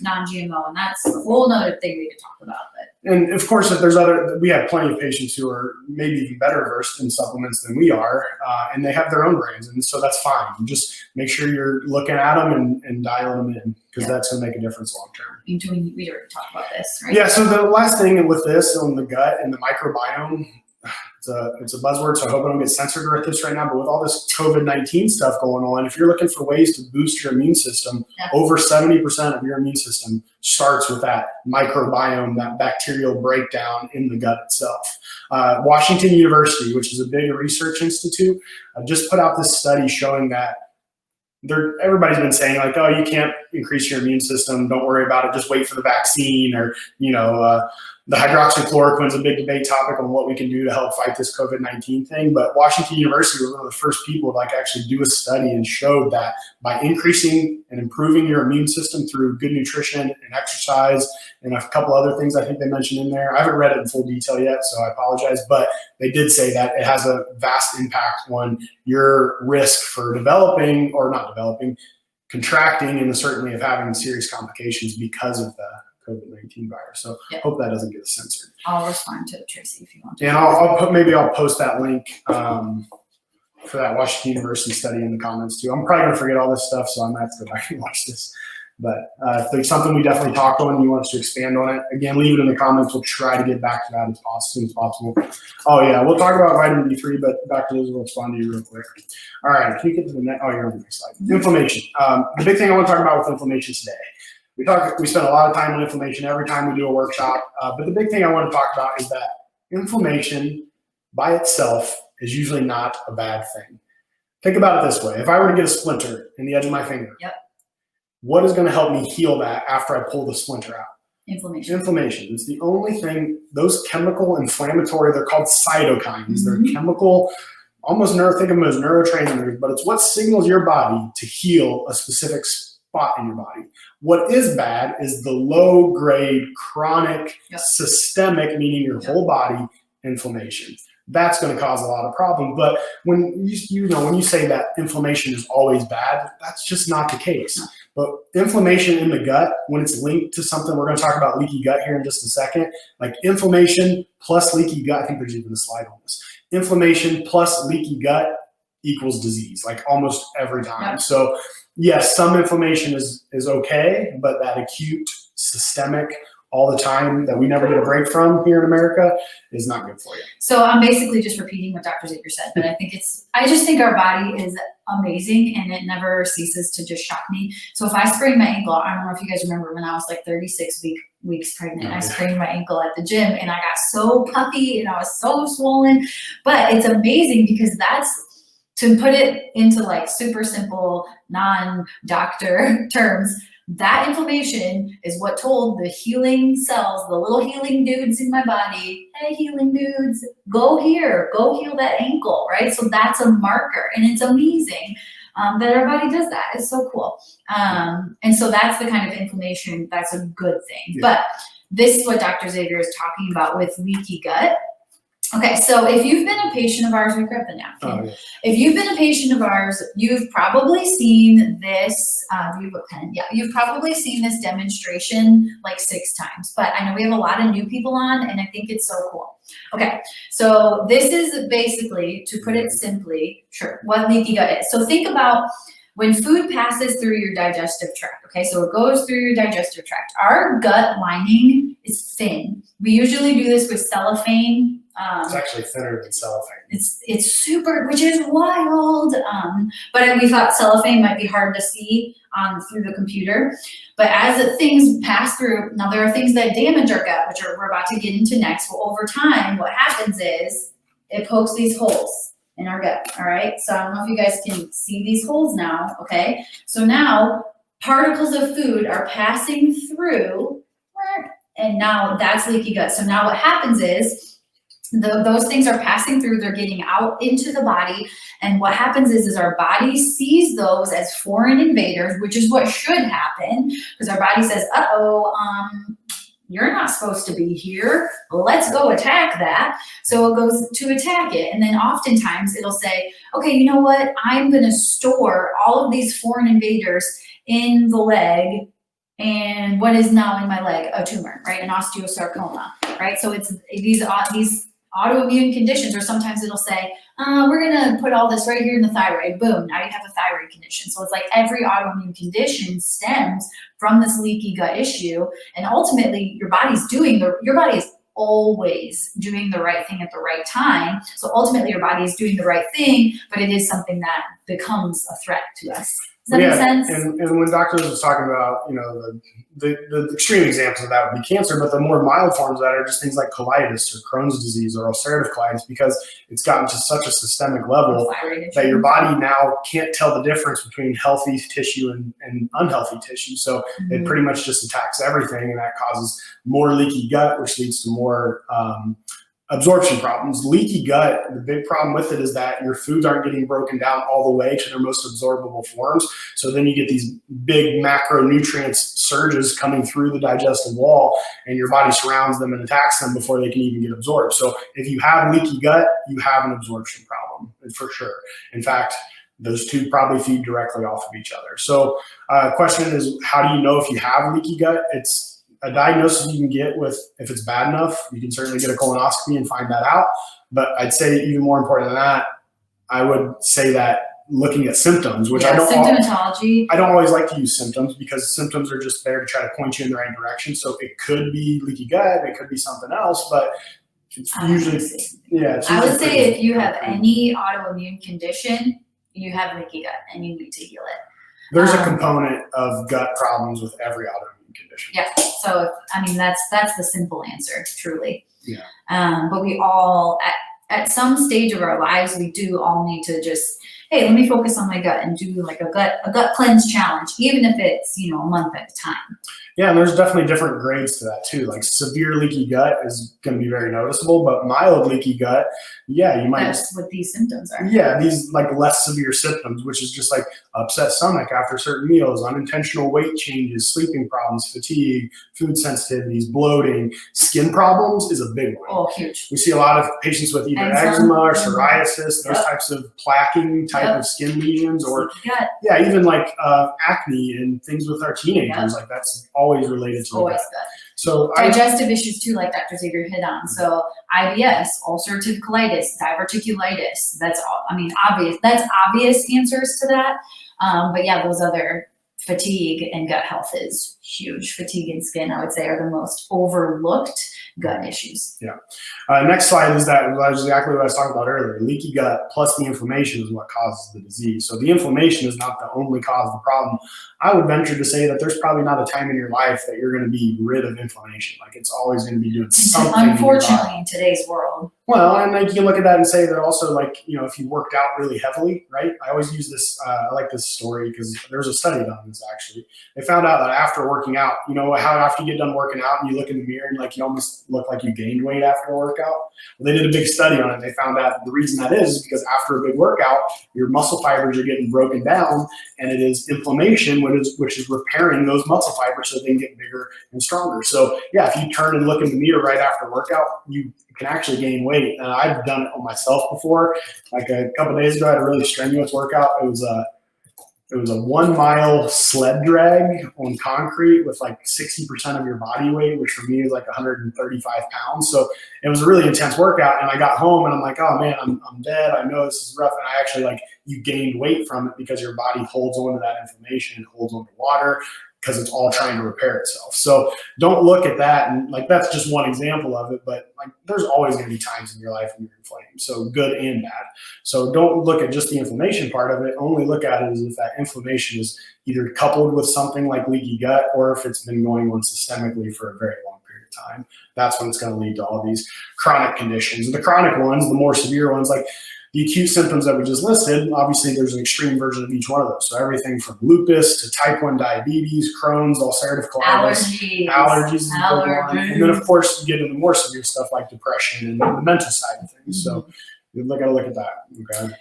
non-GMO, and that's a whole nother thing we could talk about. And of course, if there's we have plenty of patients who are maybe even better versed in supplements than we are, and they have their own brands, and so that's fine. You just make sure you're looking at them and dialing them in because that's going to make a difference long term. We already talked about this, right? Yeah, so the last thing with this on the gut and the microbiome, it's a buzzword, so I hope I don't get censored with this right now, but with all this COVID-19 stuff going on, if you're looking for ways to boost your immune system, over 70% of your immune system starts with that microbiome, that bacterial breakdown in the gut itself. Washington University, which is a big research institute, just put out this study showing that everybody's been saying like, oh, you can't increase your immune system. Don't worry about it. Just wait for the vaccine, or, the hydroxychloroquine is a big debate topic on what we can do to help fight this COVID-19 thing. But Washington University was one of the first people to actually do a study and showed that by increasing and improving your immune system through good nutrition and exercise and a couple other things I think they mentioned in there. I haven't read it in full detail yet, so I apologize. But they did say that it has a vast impact on your risk for contracting, and certainly of having serious complications because of the COVID-19 virus. So hope that doesn't get censored. I'll respond to Tracy if you want to. And I'll post that link for that Washington University study in the comments too. I'm probably gonna forget all this stuff, so I'm gonna have to go back and watch this. But if there's something we definitely talked on and you want us to expand on it, again, leave it in the comments. We'll try to get back to that as soon as possible. Oh yeah, we'll talk about vitamin D3, but Dr. Liz will respond to you real quick. All right, can you get to the next? Oh, you're on the next slide. Inflammation. The big thing I want to talk about with inflammation today. We spend a lot of time on inflammation every time we do a workshop, but the big thing I want to talk about is that inflammation by itself is usually not a bad thing. Think about it this way. If I were to get a splinter in the edge of my finger, what is going to help me heal that after I pull the splinter out? Inflammation. Inflammation. It's the only thing, those chemical inflammatory, they're called cytokines. They're chemical, think of them as neurotransmitters, but it's what signals your body to heal a specific spot in your body. What is bad is the low grade, chronic, systemic, meaning your whole body inflammation. That's going to cause a lot of problems. But when you say that inflammation is always bad, that's just not the case. But inflammation in the gut, when it's linked to something, we're going to talk about leaky gut here in just a second, like inflammation plus leaky gut, I think there's even a slide on this. Inflammation plus leaky gut equals disease, like almost every time. So yes, some inflammation is okay, but that acute, systemic, all the time that we never get a break from here in America is not good for you. So I'm basically just repeating what Dr. Xavier said, but I just think our body is amazing and it never ceases to just shock me. So if I sprain my ankle, I don't know if you guys remember when I was like 36 weeks pregnant, I sprained my ankle at the gym and I got so puffy and I was so swollen, but it's amazing because to put it into like super simple, non-doctor terms, that inflammation is what told the healing cells, the little healing dudes in my body, hey, healing dudes, go here, go heal that ankle, right? So that's a marker, and it's amazing that our body does that. It's so cool. And so that's the kind of inflammation that's a good thing. Yeah. But this is what Dr. Xavier is talking about with leaky gut. Okay, so if you've been a patient of ours, we grab the napkin. Oh, yeah. If you've been a patient of ours, you've probably seen this, you have a pen, yeah, you've probably seen this demonstration like 6 times, but I know we have a lot of new people on, and I think it's so cool. Okay, so this is basically, to put it simply, what leaky gut is. So think about when food passes through your digestive tract, okay? So it goes through your digestive tract. Our gut lining is thin. We usually do this with cellophane. It's actually thinner than cellophane. It's super, which is wild. But we thought cellophane might be hard to see through the computer. But as things pass through, now there are things that damage our gut, which we're about to get into next. Well, over time, what happens is it pokes these holes in our gut, all right? So I don't know if you guys can see these holes now, okay? So now particles of food are passing through, and now that's leaky gut. So now what happens is, those things are passing through, they're getting out into the body, and what happens is our body sees those as foreign invaders, which is what should happen, because our body says, you're not supposed to be here, let's go attack that. So it goes to attack it, and then oftentimes it'll say, okay, you know what, I'm gonna store all of these foreign invaders in the leg, and what is now in my leg? A tumor, right? An osteosarcoma, right? So it's these autoimmune conditions, or sometimes it'll say, we're gonna put all this right here in the thyroid, boom, now you have a thyroid condition. So it's like every autoimmune condition stems from this leaky gut issue, and ultimately your body is always doing the right thing at the right time. So ultimately your body is doing the right thing, but it is something that becomes a threat to us. Does that make sense? And when Dr. Liz was talking about, the extreme examples of that would be cancer, but the more mild forms of that are just things like colitis or Crohn's disease or ulcerative colitis, because it's gotten to such a systemic level that your body now can't tell the difference between healthy tissue and unhealthy tissue. So it pretty much just attacks everything, and that causes more leaky gut, which leads to more absorption problems. Leaky gut, the big problem with it is that your foods aren't getting broken down all the way to their most absorbable forms. So then you get these big macronutrient surges coming through the digestive wall, and your body surrounds them and attacks them before they can even get absorbed. So if you have leaky gut, you have an absorption problem for sure. In fact, those two probably feed directly off of each other. So question is, how do you know if you have leaky gut? It's a diagnosis you can get with, if it's bad enough, you can certainly get a colonoscopy and find that out. But I'd say even more important than that, I would say that looking at symptoms, which symptomatology. I don't always like to use symptoms, because symptoms are just there to try to point you in the right direction. So it could be leaky gut, it could be something else, but it's usually, I would say if you have any autoimmune condition, you have leaky gut and you need to heal it. There's a component of gut problems with every autoimmune condition. Yeah, so that's the simple answer, truly. Yeah. But we all, at some stage of our lives, we do all need to just, hey, let me focus on my gut and do like a gut cleanse challenge, even if it's, a month at a time. Yeah, and there's definitely different grades to that too. Like severe leaky gut is going to be very noticeable, but mild leaky gut, yeah, you might. That's what these symptoms are. Yeah, these like less severe symptoms, which is just like upset stomach after certain meals, unintentional weight changes, sleeping problems, fatigue, food sensitivities, bloating, skin problems is a big one. Oh, huge. We see a lot of patients with either eczema or psoriasis, those types of plaquing type of skin lesions, or even like acne and things with our teenagers. Like that's always related to the gut. So digestive issues too, like Dr. Xavier hit on. So IBS, ulcerative colitis, diverticulitis. That's all. Obvious. That's obvious answers to that. But yeah, those other, fatigue and gut health is huge. Fatigue and skin, I would say, are the most overlooked gut issues. Yeah. Next slide is exactly what I was talking about earlier. Leaky gut plus the inflammation is what causes the disease. So the inflammation is not the only cause of the problem. I would venture to say that there's probably not a time in your life that you're going to be rid of inflammation. Like it's always going to be doing something. Unfortunately, in today's world. Well, and like you can look at that and say that also, like, you know, if you worked out really heavily, right? I always use this. I like this story because there's a study done on this actually. They found out that after working out, you know how after you get done working out and you look in the mirror and like you almost look like you gained weight after a workout. Well, they did a big study on it. They found out the reason that is because after a big workout, your muscle fibers are getting broken down, and it is inflammation, which is repairing those muscle fibers so they can get bigger and stronger. So yeah, if you turn and look in the mirror right after a workout, you can actually gain weight. And I've done it on myself before. Like a couple of days ago, I had a really strenuous workout. It was a 1 mile sled drag on concrete with like 60% of your body weight, which for me is like 135 pounds. So it was a really intense workout. And I got home and I'm like, oh man, I'm dead. I know this is rough. And I actually you gained weight from it because your body holds on to that inflammation, holds on to water, because it's all trying to repair itself. So don't look at that. And like, that's just one example of it, but like there's always going to be times in your life when you're inflamed. So good and bad. So don't look at just the inflammation part of it. Only look at it as if that inflammation is either coupled with something like leaky gut, or if it's been going on systemically for a very long period of time. That's when it's going to lead to all these chronic conditions. And the chronic ones, the more severe ones, like the acute symptoms that we just listed, obviously there's an extreme version of each one of those. So everything from lupus to type 1 diabetes, Crohn's, ulcerative colitis, allergies is a big one. And then of course you get into more severe stuff like depression and the mental side of things. So you gotta look at that. Okay.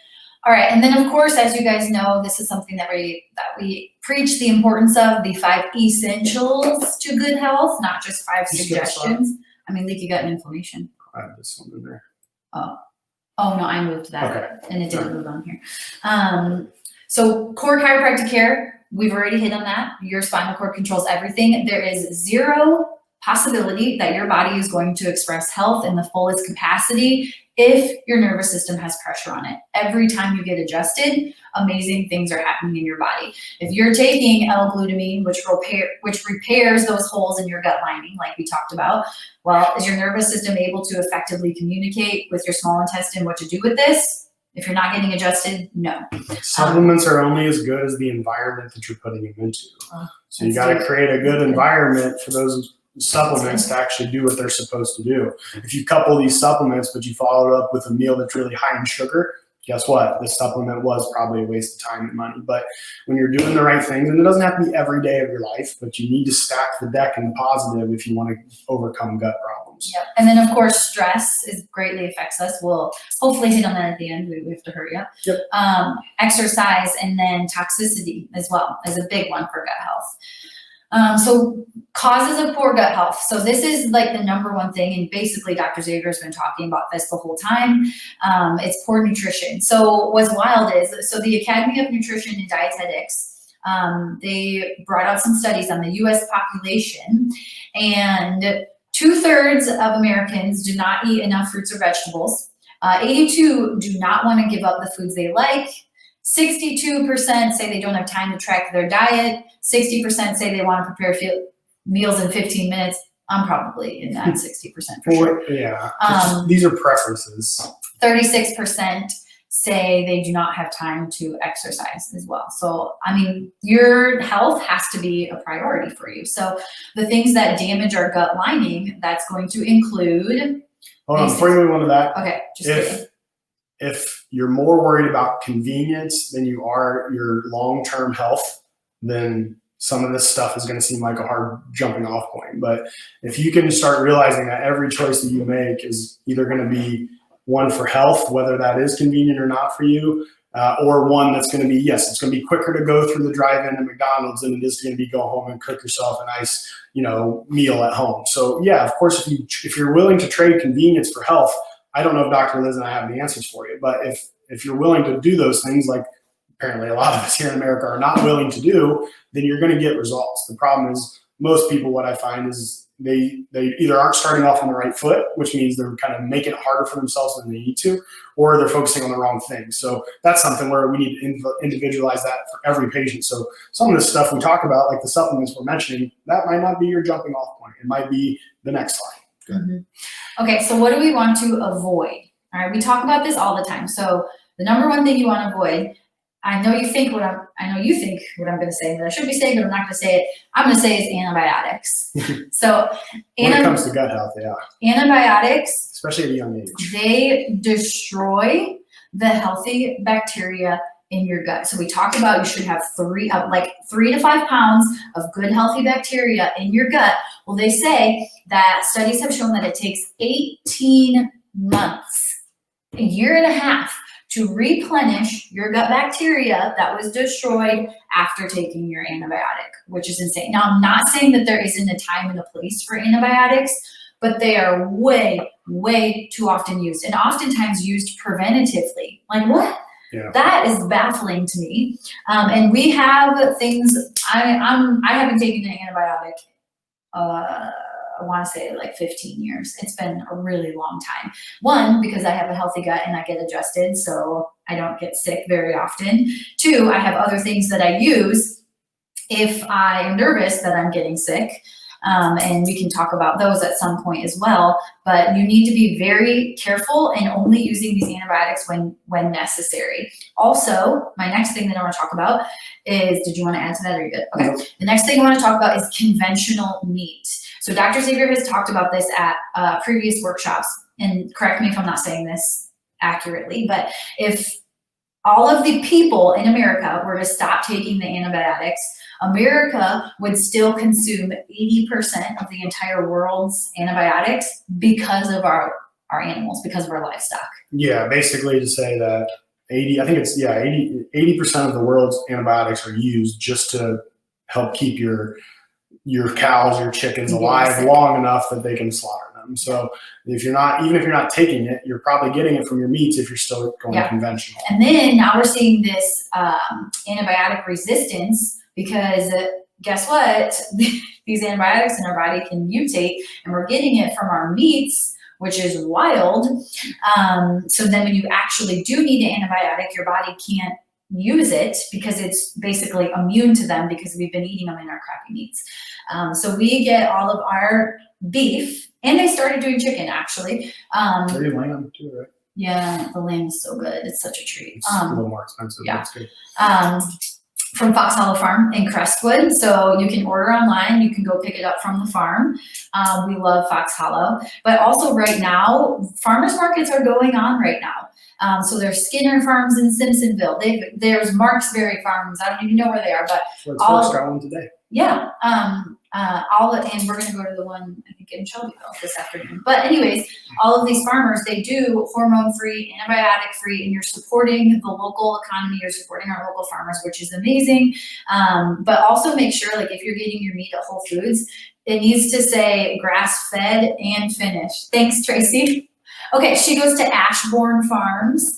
All right, and then of course, as you guys know, this is something that we preach the importance of, the 5 essentials to good health, not just 5 suggestions. I mean, leaky gut and inflammation. I have this one in there. Oh no, I moved that and it didn't move on here. So core chiropractic care, we've already hit on that. Your spinal cord controls everything. There is zero possibility that your body is going to express health in the fullest capacity if your nervous system has pressure on it. Every time you get adjusted, amazing things are happening in your body. If you're taking L-glutamine, which repairs those holes in your gut lining, like we talked about, well, is your nervous system able to effectively communicate with your small intestine what to do with this? If you're not getting adjusted, no. Supplements are only as good as the environment that you're putting them into. So you got to create a good environment for those supplements to actually do what they're supposed to do. If you couple these supplements, but you follow it up with a meal that's really high in sugar, guess what? This supplement was probably a waste of time and money. But when you're doing the right things, and it doesn't have to be every day of your life, but you need to stack the deck in the positive if you want to overcome gut problems. Yep. And then of course, stress greatly affects us. We'll hopefully hit on that at the end. We have to hurry up. Yep. Exercise, and then toxicity as well is a big one for gut health. So causes of poor gut health. So this is like the number one thing. And basically Dr. Xavier has been talking about this the whole time. It's poor nutrition. So what's wild is, so the Academy of Nutrition and Dietetics, they brought out some studies on the US population, and 2/3 of Americans do not eat enough fruits or vegetables. 82 do not want to give up the foods they like. 62% say they don't have time to track their diet. 60% say they want to prepare meals in 15 minutes. I'm probably in that 60% for sure. Yeah, these are preferences. 36% say they do not have time to exercise as well. So, I mean, your health has to be a priority for you. So the things that damage our gut lining, that's going to include. Hold on, before you move on to that. Okay, just kidding. If you're more worried about convenience than you are your long-term health, then some of this stuff is going to seem like a hard jumping off point. But if you can start realizing that every choice that you make is either going to be one for health, whether that is convenient or not for you, or one that's going to be, yes, it's going to be quicker to go through the drive-in at McDonald's than it is going to be go home and cook yourself a nice, meal at home. So yeah, of course, if you're willing to trade convenience for health, I don't know if Dr. Liz and I have the answers for you, but if you're willing to do those things, like apparently a lot of us here in America are not willing to do, then you're going to get results. The problem is most people, what I find is they either aren't starting off on the right foot, which means they're kind of making it harder for themselves than they need to, or they're focusing on the wrong thing. So that's something where we need to individualize that for every patient. So some of the stuff we talk about, like the supplements we're mentioning, that might not be your jumping off point. It might be the next slide. Mm-hmm. Okay, so what do we want to avoid? All right, we talk about this all the time. So the number one thing you want to avoid I know you think what I'm going to say, but I should be saying, but I'm not going to say it. I'm going to say it's antibiotics. So when it comes to gut health, yeah. Antibiotics, especially at a young age, they destroy the healthy bacteria in your gut. So we talked about you should have 3 to 5 pounds of good healthy bacteria in your gut. Well, they say that studies have shown that it takes 18 months, a year and a half, to replenish your gut bacteria that was destroyed after taking your antibiotic, which is insane. Now, I'm not saying that there isn't a time and a place for antibiotics, but they are way, way too often used, and oftentimes used preventatively. Like, what? Yeah. That is baffling to me. And we have things, I haven't taken an antibiotic, I want to say like 15 years. It's been a really long time. One, because I have a healthy gut and I get adjusted, so I don't get sick very often. 2, I have other things that I use if I am nervous that I'm getting sick. And we can talk about those at some point as well, but you need to be very careful and only using these antibiotics when necessary. Also, my next thing that I want to talk about is, did you want to add to that, or are you good? Okay. No. The next thing I want to talk about is conventional meat. So Dr. Xavier has talked about this at previous workshops, and correct me if I'm not saying this accurately, but if all of the people in America were to stop taking the antibiotics, America would still consume 80% of the entire world's antibiotics because of our animals, because of our livestock. Yeah, basically to say that 80% of the world's antibiotics are used just to help keep your cows, your chickens alive long enough that they can slaughter them. So even if you're not taking it, you're probably getting it from your meats if you're still going conventional. And then now we're seeing this antibiotic resistance, because guess what? These antibiotics in our body can mutate, and we're getting it from our meats, which is wild. So then when you actually do need an antibiotic, your body can't use it because it's basically immune to them because we've been eating them in our crappy meats. So we get all of our beef, and they started doing chicken actually. They do lamb too, right? Yeah, the lamb is so good. It's such a treat. It's a little more expensive, but it's good. From Fox Hollow Farm in Crestwood. So you can order online. You can go pick it up from the farm. We love Fox Hollow. But also right now, farmers markets are going on right now. So there's Skinner Farms in Simpsonville. There's Marksbury Farms. I don't even know where they are, but Let's got one today. Yeah. And we're going to go to the one, I think, in Shelbyville this afternoon. But anyways, all of these farmers, they do hormone-free, antibiotic-free, and you're supporting the local economy, you're supporting our local farmers, which is amazing. But also make sure, like, if you're getting your meat at Whole Foods, it needs to say grass-fed and finished. Thanks, Tracy. Okay, she goes to Ashbourne Farms.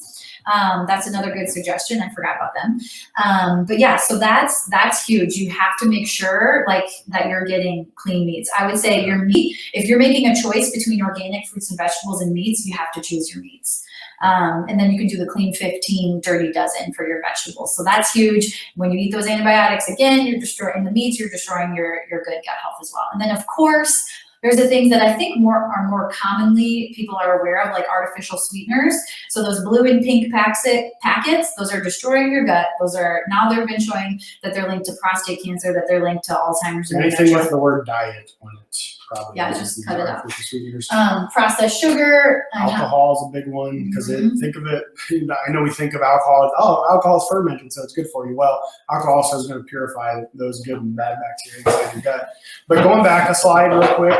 That's another good suggestion. I forgot about them. But yeah, so that's huge. You have to make sure that you're getting clean meats. I would say your meat, if you're making a choice between organic fruits and vegetables and meats, you have to choose your meats. And then you can do the clean 15, dirty dozen for your vegetables. So that's huge. When you eat those antibiotics, again, you're destroying the meats, you're destroying your good gut health as well. And then of course, there's the things that I think are more commonly people are aware of, like artificial sweeteners. So those blue and pink packets, those are destroying your gut. Now they've been showing that they're linked to prostate cancer, that they're linked to Alzheimer's. Anything with the word diet on it, probably. Yeah, just cut it out. Processed sugar. Alcohol is a big one because think of it. I know we think of alcohol. Oh, alcohol is fermented, so it's good for you. Well, alcohol also is going to purify those good and bad bacteria inside your gut. But going back a slide real quick.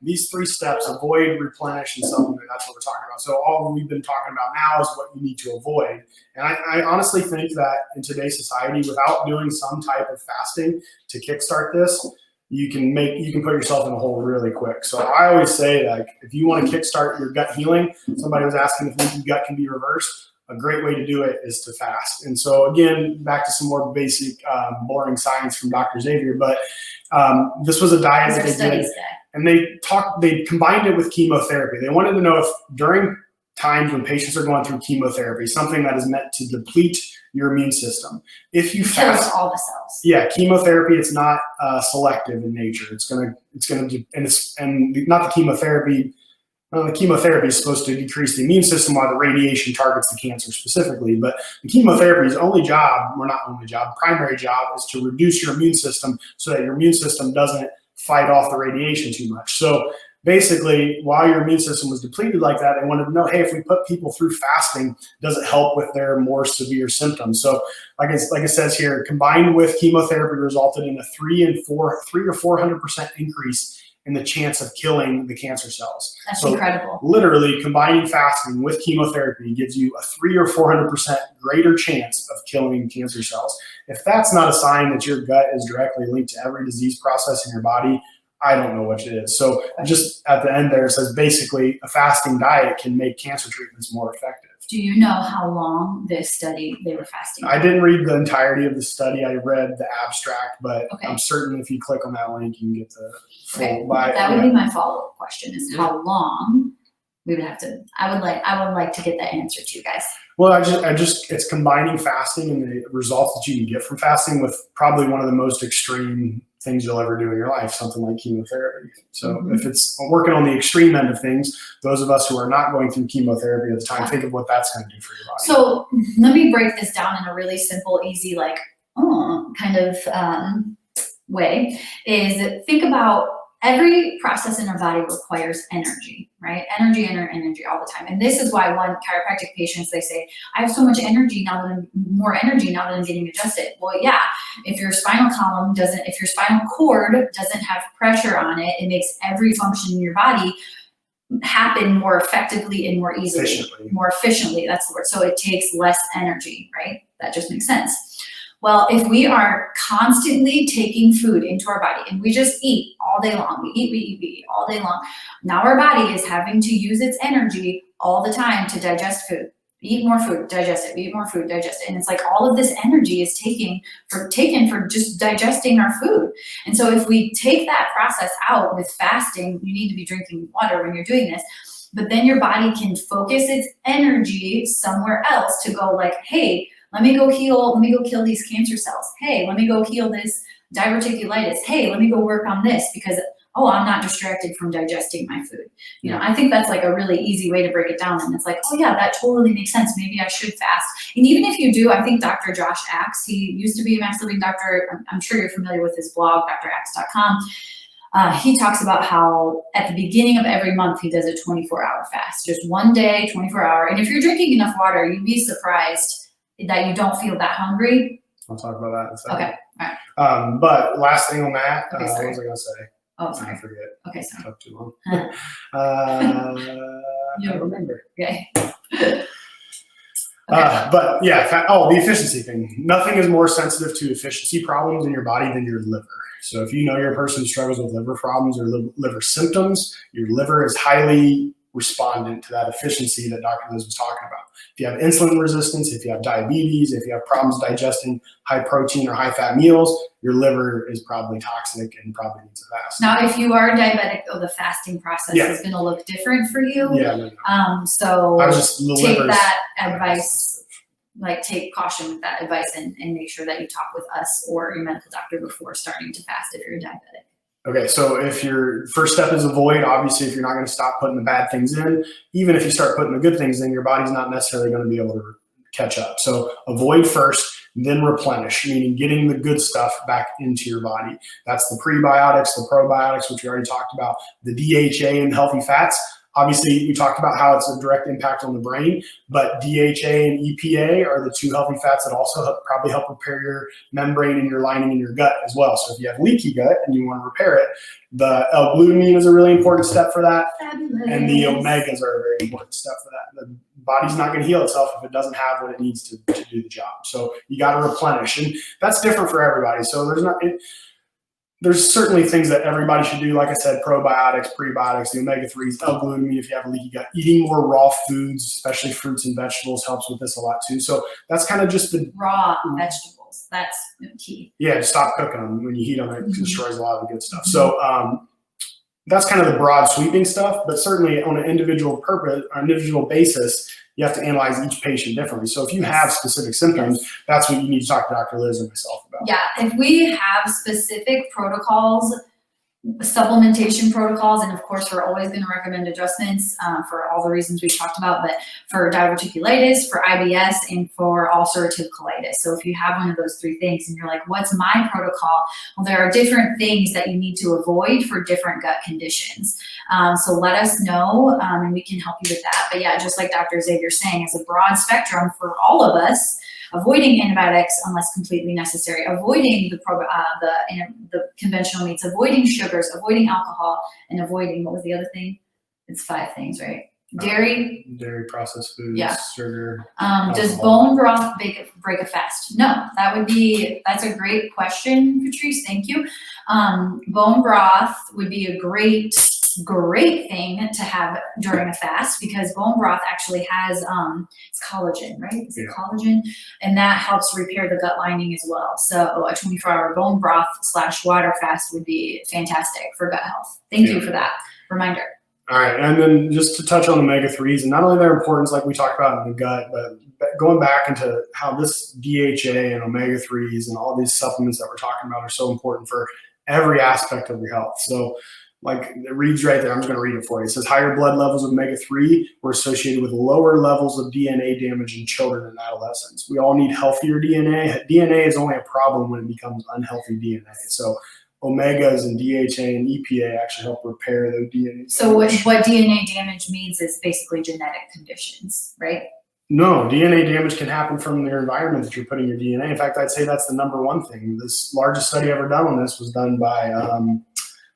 These 3 steps: avoid, replenish, and supplement. That's what we're talking about. So all we've been talking about now is what you need to avoid. And I honestly think that in today's society, without doing some type of fasting to kickstart this, you can put yourself in a hole really quick. So I always say, like, if you want to kickstart your gut healing, somebody was asking if leaky gut can be reversed. A great way to do it is to fast. And so again, back to some more basic, boring science from Dr. Xavier, but this was a diet that they did. And they combined it with chemotherapy. They wanted to know if during times when patients are going through chemotherapy, something that is meant to deplete your immune system, if you fast, kills all the cells. Yeah, chemotherapy, it's not selective in nature. It's gonna and not the chemotherapy The chemotherapy is supposed to decrease the immune system while the radiation targets the cancer specifically. But the chemotherapy's only job, or not only job, primary job is to reduce your immune system so that your immune system doesn't fight off the radiation too much. So basically, while your immune system was depleted like that, they wanted to know, hey, if we put people through fasting, does it help with their more severe symptoms? So like it says here, combined with chemotherapy resulted in a 300 or 400% increase in the chance of killing the cancer cells. That's incredible. Literally, combining fasting with chemotherapy gives you a 300 or 400% greater chance of killing cancer cells. If that's not a sign that your gut is directly linked to every disease process in your body, I don't know what it is. So just at the end there, it says basically a fasting diet can make cancer treatments more effective. Do you know how long this study they were fasting? I didn't read the entirety of the study. I read the abstract, but okay. I'm certain if you click on that link, you can get the full. Okay. That would be my follow-up question: is how long we would have to? I would like to get that answer to you guys. Well, it's combining fasting and the results that you can get from fasting with probably one of the most extreme things you'll ever do in your life, something like chemotherapy. So if it's working on the extreme end of things, those of us who are not going through chemotherapy at the time, think of what that's going to do for your body. So let me break this down in a really simple, easy, kind of way. Is think about every process in our body requires energy, right? Energy all the time. And this is why chiropractic patients, they say, I have so much energy now that more energy now that I'm getting adjusted. Well, yeah, if your spinal cord doesn't have pressure on it, it makes every function in your body happen more effectively and more easily, more efficiently. That's the word. So it takes less energy, right? That just makes sense. Well, if we are constantly taking food into our body and we just eat all day long, we eat all day long. Now our body is having to use its energy all the time to digest food. Eat more food, digest it, eat more food, digest it. And it's like all of this energy is taken for just digesting our food. And so if we take that process out with fasting, you need to be drinking water when you're doing this, but then your body can focus its energy somewhere else to go like, hey, let me go kill these cancer cells. Hey, let me go heal this diverticulitis. Hey, let me go work on this because, I'm not distracted from digesting my food. I think that's like a really easy way to break it down. And it's like, oh yeah, that totally makes sense. Maybe I should fast. And even if you do, I think Dr. Josh Axe, he used to be a Max Living Doctor. I'm sure you're familiar with his blog, draxe.com. He talks about how at the beginning of every month, he does a 24-hour fast, just one day, 24-hour. And if you're drinking enough water, you'd be surprised that you don't feel that hungry. I'll talk about that in a second. Okay, all right. But last thing on that, okay, what was I going to say? Oh, sorry. I forget. Okay, sorry. I talked too long. I don't remember. Okay. But yeah, the efficiency thing. Nothing is more sensitive to efficiency problems in your body than your liver. So if you know you're a person who struggles with liver problems or liver symptoms, your liver is highly respondent to that efficiency that Dr. Liz was talking about. If you have insulin resistance, if you have diabetes, if you have problems digesting high protein or high fat meals, your liver is probably toxic and probably needs a fast. Now, if you are diabetic, though, the fasting process is going to look different for you. Yeah. No. So take that advice, take caution with that advice and make sure that you talk with us or your medical doctor before starting to fast if you're diabetic. Okay, so if your first step is avoid, obviously if you're not going to stop putting the bad things in, even if you start putting the good things in, your body's not necessarily going to be able to catch up. So avoid first, then replenish, meaning getting the good stuff back into your body. That's the prebiotics, the probiotics, which we already talked about, the DHA and healthy fats. Obviously, we talked about how it's a direct impact on the brain, but DHA and EPA are the two healthy fats that also probably help repair your membrane and your lining in your gut as well. So if you have leaky gut and you want to repair it, the L-glutamine is a really important step for that. Fabulous. And the omegas are a very important step for that. The body's not going to heal itself if it doesn't have what it needs to do the job. So you got to replenish. And that's different for everybody. So there's certainly things that everybody should do. Like I said, probiotics, prebiotics, the omega-3s, L-glutamine if you have a leaky gut. Eating more raw foods, especially fruits and vegetables, helps with this a lot too. So that's kind of just the raw vegetables. That's key. Yeah, just stop cooking them. When you heat them, it destroys a lot of the good stuff. So that's kind of the broad sweeping stuff. But certainly on an individual basis, you have to analyze each patient differently. So if you have specific symptoms, that's what you need to talk to Dr. Liz and myself about. Yeah, if we have specific protocols supplementation protocols, and of course we're always going to recommend adjustments for all the reasons we've talked about, but for diverticulitis, for IBS, and for ulcerative colitis. So if you have one of those three things and you're like, what's my protocol? Well, there are different things that you need to avoid for different gut conditions. So let us know and we can help you with that. But yeah, just like Dr. Xavier saying, it's a broad spectrum for all of us. Avoiding antibiotics unless completely necessary, avoiding the conventional meats, avoiding sugars, avoiding alcohol, and avoiding, what was the other thing? It's 5 things, right? Dairy. Dairy, processed foods, yeah. sugar. Does bone broth break a fast? No, that's a great question, Patrice, thank you. Bone broth would be a great thing to have during a fast because bone broth actually has it's collagen, right? Is it collagen? And that helps repair the gut lining as well. So a 24-hour bone broth / water fast would be fantastic for gut health. Thank you for that reminder. All right, and then just to touch on omega-3s, and not only their importance like we talked about in the gut, but going back into how this DHA and omega-3s and all these supplements that we're talking about are so important for every aspect of your health. So like it reads right there, I'm just going to read it for you. It says higher blood levels of omega-3 were associated with lower levels of DNA damage in children and adolescents. We all need healthier DNA. DNA is only a problem when it becomes unhealthy DNA. So omegas and DHA and EPA actually help repair those DNA. So what DNA damage means is basically genetic conditions, right? No, DNA damage can happen from your environment that you're putting your DNA. In fact, I'd say that's the number one thing. This largest study ever done on this was done by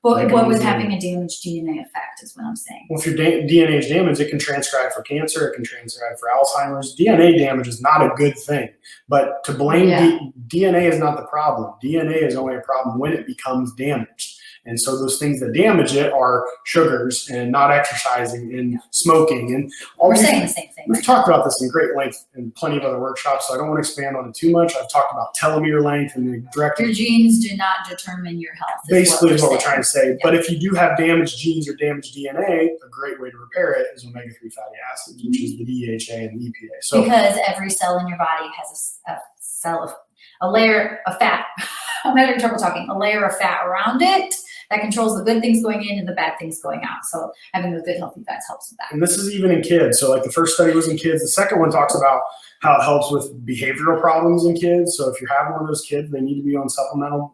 what was having a damaged DNA effect is what I'm saying. Well, if your DNA is damaged, it can transcribe for cancer, it can transcribe for Alzheimer's. DNA damage is not a good thing, but to blame DNA is not the problem. DNA is only a problem when it becomes damaged. And so those things that damage it are sugars and not exercising and smoking and all. We're saying the same thing. We've talked about this in great length in plenty of other workshops, so I don't want to expand on it too much. I've talked about telomere length and the direct. Your genes do not determine your health. Basically is what we're trying to say. Yep. But if you do have damaged genes or damaged DNA, a great way to repair it is omega-3 fatty acids, which is the DHA and the EPA. So because every cell in your body has a layer of fat. I'm having trouble talking. A layer of fat around it that controls the good things going in and the bad things going out. So having those good healthy fats helps with that. And this is even in kids. So like the first study was in kids. The second one talks about how it helps with behavioral problems in kids. So if you're having one of those kids, they need to be on supplemental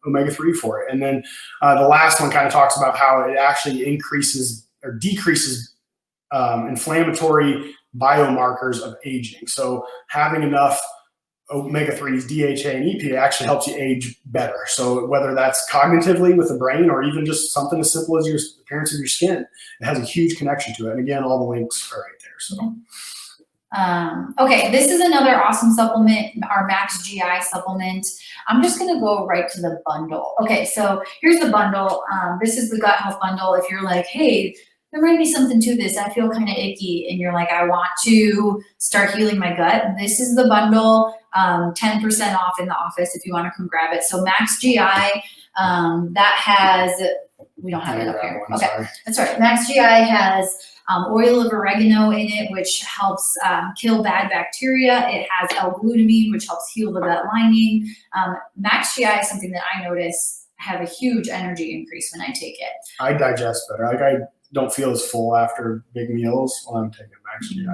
omega-3 for it. And then the last one kind of talks about how it actually increases or decreases inflammatory biomarkers of aging. So having enough omega-3s, DHA, and EPA actually helps you age better. So whether that's cognitively with the brain or even just something as simple as your appearance of your skin, it has a huge connection to it. And again, all the links are right there. So. Okay, this is another awesome supplement, our Max GI supplement. I'm just gonna go right to the bundle. Okay, so here's the bundle. This is the gut health bundle. If you're like, hey, there might be something to this, I feel kind of icky, and you're like, I want to start healing my gut, this is the bundle. 10% off in the office if you want to come grab it. So Max GI, that has, we don't have it up here. Okay, sorry. That's right. Max GI has oil of oregano in it, which helps kill bad bacteria. It has L-glutamine, which helps heal the gut lining. Max GI is something that I notice have a huge energy increase when I take it. I digest better. Like I don't feel as full after big meals when I'm taking Max GI.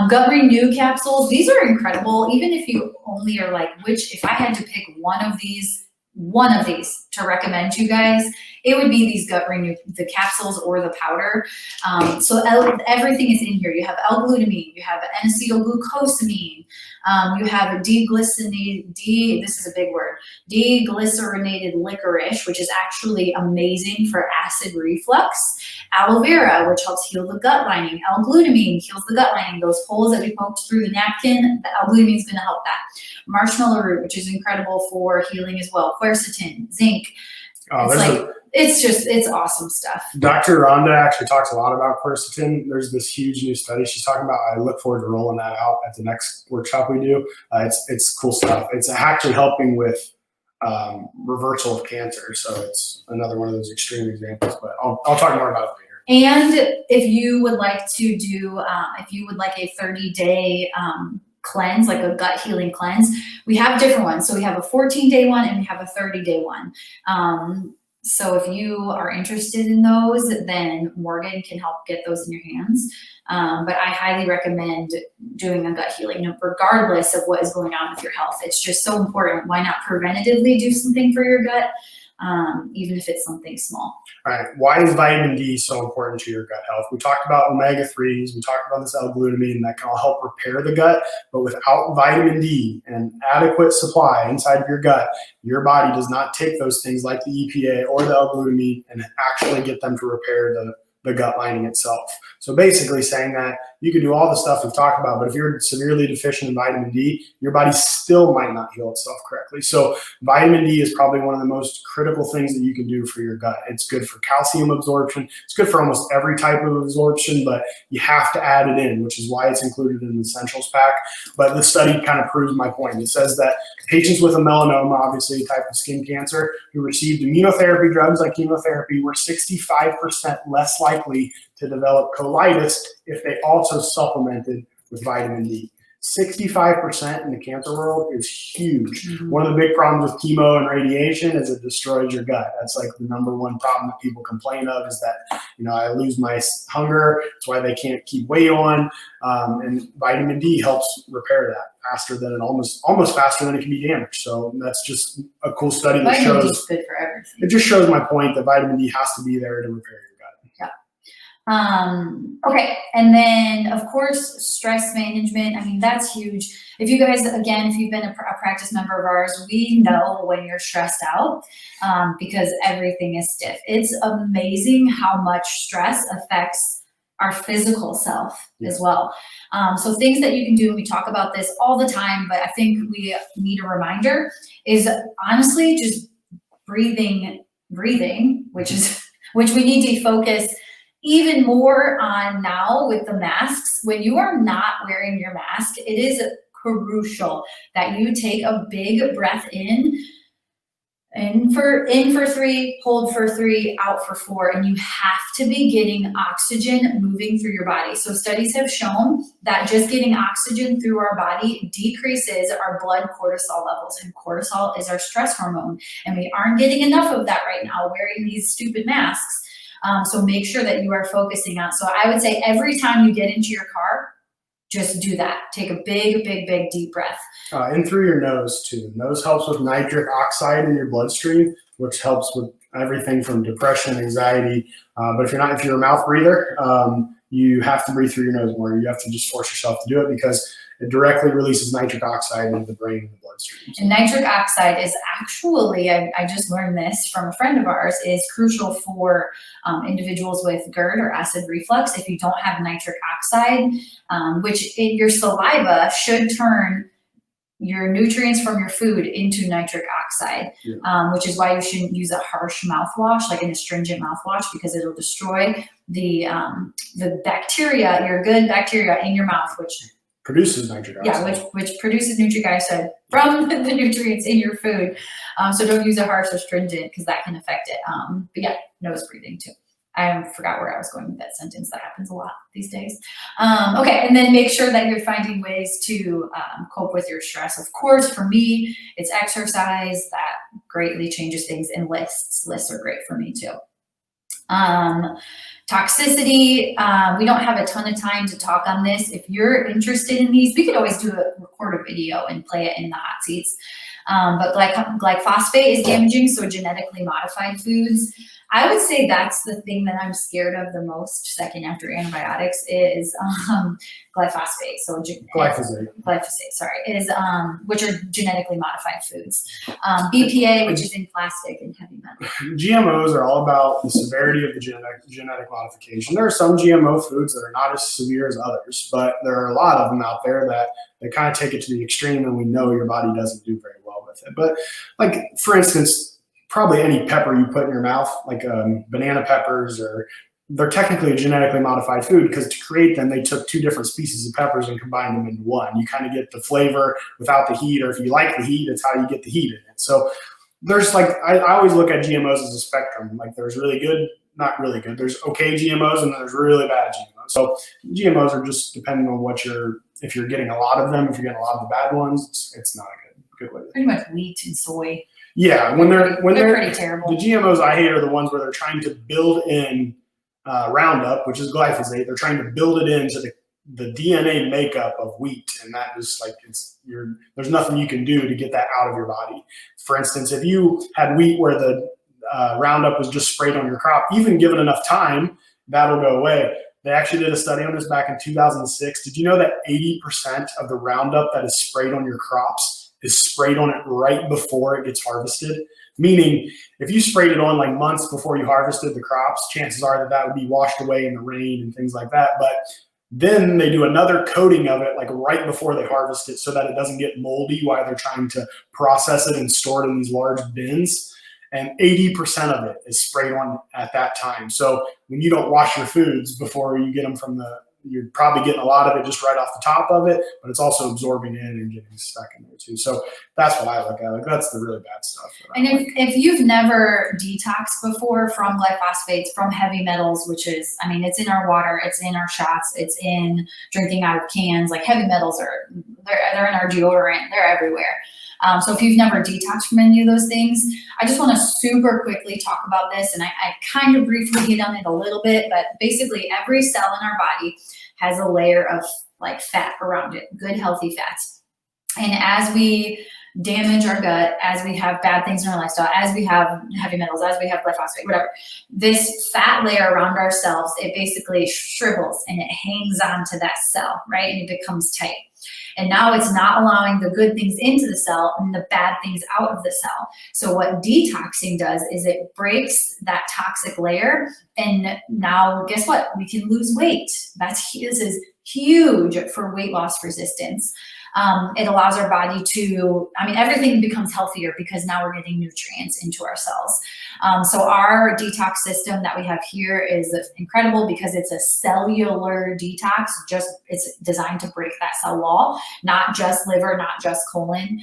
Gut Renew capsules, these are incredible. Even if you only are like, if I had to pick one of these to recommend you guys, it would be these Gut Renew, the capsules or the powder. So everything is in here. You have L-glutamine, you have N-acetylglucosamine, you have this is a big word, deglycerinated licorice, which is actually amazing for acid reflux. Aloe vera, which helps heal the gut lining. L-glutamine heals the gut lining. Those holes that we poked through the napkin, the L-glutamine is going to help that. Marshmallow root, which is incredible for healing as well. Quercetin, zinc. It's awesome stuff. Dr. Rhonda actually talks a lot about quercetin. There's this huge new study she's talking about. I look forward to rolling that out at the next workshop we do. It's cool stuff. It's actually helping with reversal of cancer. So it's another one of those extreme examples, but I'll talk more about it later. And if you would like to do, a 30-day cleanse, like a gut healing cleanse, we have different ones. So we have a 14-day one and we have a 30-day one. So if you are interested in those, then Morgan can help get those in your hands. But I highly recommend doing a gut healing regardless of what is going on with your health. It's just so important. Why not preventatively do something for your gut, even if it's something small? All right. Why is vitamin D so important to your gut health? We talked about omega-3s. We talked about this L-glutamine that can all help repair the gut. But without vitamin D and adequate supply inside of your gut, your body does not take those things like the EPA or the L-glutamine and actually get them to repair the gut lining itself. So basically saying that you can do all the stuff we've talked about, but if you're severely deficient in vitamin D, your body still might not heal itself correctly. So vitamin D is probably one of the most critical things that you can do for your gut. It's good for calcium absorption. It's good for almost every type of absorption, but you have to add it in, which is why it's included in the essentials pack. But the study kind of proves my point. It says that patients with a melanoma, obviously a type of skin cancer, who received immunotherapy drugs like chemotherapy were 65% less likely to develop colitis if they also supplemented with vitamin D. 65% in the cancer world is huge. Mm-hmm. One of the big problems with chemo and radiation is it destroys your gut. That's like the number one problem that people complain of is that, I lose my hunger. That's why they can't keep weight on. And vitamin D helps repair that faster than almost faster than it can be damaged. So that's just a cool study that vitamin D is good for everything. It just shows my point that vitamin D has to be there to repair your gut. Okay. And then of course, stress management. I mean, that's huge. If you guys, again, if you've been a practice member of ours, we know when you're stressed out, because everything is stiff. It's amazing how much stress affects our physical self as well. So things that you can do, and we talk about this all the time, but I think we need a reminder, is honestly just breathing, which we need to focus even more on now with the masks. When you are not wearing your mask, it is crucial that you take a big breath in for 3, hold for 3, out for 4, and you have to be getting oxygen moving through your body. So studies have shown that just getting oxygen through our body decreases our blood cortisol levels, and cortisol is our stress hormone, and we aren't getting enough of that right now wearing these stupid masks. So make sure that you are focusing on. So I would say every time you get into your car, just do that. Take a big, deep breath. In through your nose too. Nose helps with nitric oxide in your bloodstream, which helps with everything from depression, anxiety. But if you're a mouth breather, you have to breathe through your nose more. You have to just force yourself to do it because it directly releases nitric oxide into the brain and the bloodstream. And nitric oxide is actually, I just learned this from a friend of ours, is crucial for individuals with GERD or acid reflux. If you don't have nitric oxide, which in your saliva should turn your nutrients from your food into nitric oxide, which is why you shouldn't use a harsh mouthwash, like an astringent mouthwash, because it'll destroy the bacteria, your good bacteria in your mouth, which produces nitric oxide. Yeah, which produces nitric oxide from the nutrients in your food. So don't use a harsh astringent because that can affect it. But yeah, nose breathing too. I forgot where I was going with that sentence. That happens a lot these days. Okay, and then make sure that you're finding ways to cope with your stress. Of course, for me, it's exercise. That greatly changes things, and lists. Lists are great for me too. Toxicity, we don't have a ton of time to talk on this. If you're interested in these, we could always record a video and play it in the hot seats. But glyphosate is damaging, so genetically modified foods. I would say that's the thing that I'm scared of the most, second after antibiotics, is glyphosate. So glyphosate, sorry, is which are genetically modified foods. BPA, which is in plastic and heavy metal. GMOs are all about the severity of the genetic modification. There are some GMO foods that are not as severe as others, but there are a lot of them out there that they kind of take it to the extreme, and we know your body doesn't do very well with it. But like, for instance, probably any pepper you put in your mouth, like banana peppers, or they're technically a genetically modified food because to create them, they took 2 different species of peppers and combined them into one. You kind of get the flavor without the heat, or if you like the heat, it's how you get the heat in it. So there's I always look at GMOs as a spectrum. Like there's really good, not really good. There's okay GMOs and there's really bad GMOs. So GMOs are just depending on if you're getting a lot of them, if you're getting a lot of the bad ones, it's not a good way. Pretty much wheat and soy. Yeah, when they're pretty terrible. The GMOs I hate are the ones where they're trying to build in Roundup, which is glyphosate. They're trying to build it into the DNA makeup of wheat, and that is like there's nothing you can do to get that out of your body. For instance, if you had wheat where the Roundup was just sprayed on your crop, even given enough time, that'll go away. They actually did a study on this back in 2006. Did you know that 80% of the Roundup that is sprayed on your crops is sprayed on it right before it gets harvested? Meaning, if you sprayed it on like months before you harvested the crops, chances are that would be washed away in the rain and things like that. But then they do another coating of it like right before they harvest it so that it doesn't get moldy while they're trying to process it and store it in these large bins. And 80% of it is sprayed on at that time. So when you don't wash your foods before you get them you're probably getting a lot of it just right off the top of it, but it's also absorbing in and getting stuck in there too. So that's what I look at. Like, that's the really bad stuff. And if you've never detoxed before from glyphosates, from heavy metals, which is, I mean, it's in our water, it's in our shots, it's in drinking out of cans. Like heavy metals they're in our deodorant, they're everywhere. So if you've never detoxed from any of those things, I just want to super quickly talk about this. And I kind of briefly hit on it a little bit, but basically every cell in our body has a layer of like fat around it, good, healthy fats. And as we damage our gut, as we have bad things in our lifestyle, as we have heavy metals, as we have glyphosate, whatever, this fat layer around our cells, it basically shrivels and it hangs onto that cell, right? And it becomes tight. And now it's not allowing the good things into the cell and the bad things out of the cell. So what detoxing does is it breaks that toxic layer. And now guess what? We can lose weight. This is huge for weight loss resistance. It allows our body to, I mean, everything becomes healthier because now we're getting nutrients into our cells. So our detox system that we have here is incredible because it's a cellular detox. It's designed to break that cell wall, not just liver, not just colon.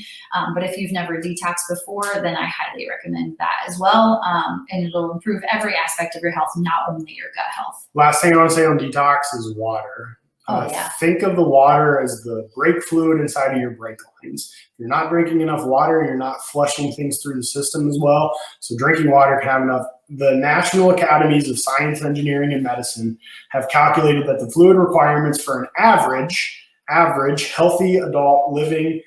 But if you've never detoxed before, then I highly recommend that as well. And it'll improve every aspect of your health, not only your gut health. Last thing I want to say on detox is water. Yeah. Think of the water as the brake fluid inside of your brake lines. If you're not drinking enough water, you're not flushing things through the system as well. So drinking water can have enough. The National Academies of Science, Engineering, and Medicine have calculated that the fluid requirements for an average healthy adult living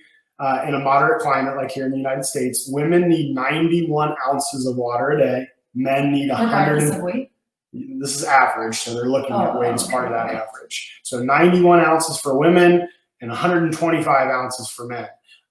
in a moderate climate like here in the United States, women need 91 ounces of water a day. Men need 100. This is average, so they're looking at weight as part of that average. So 91 ounces for women and 125 ounces for men.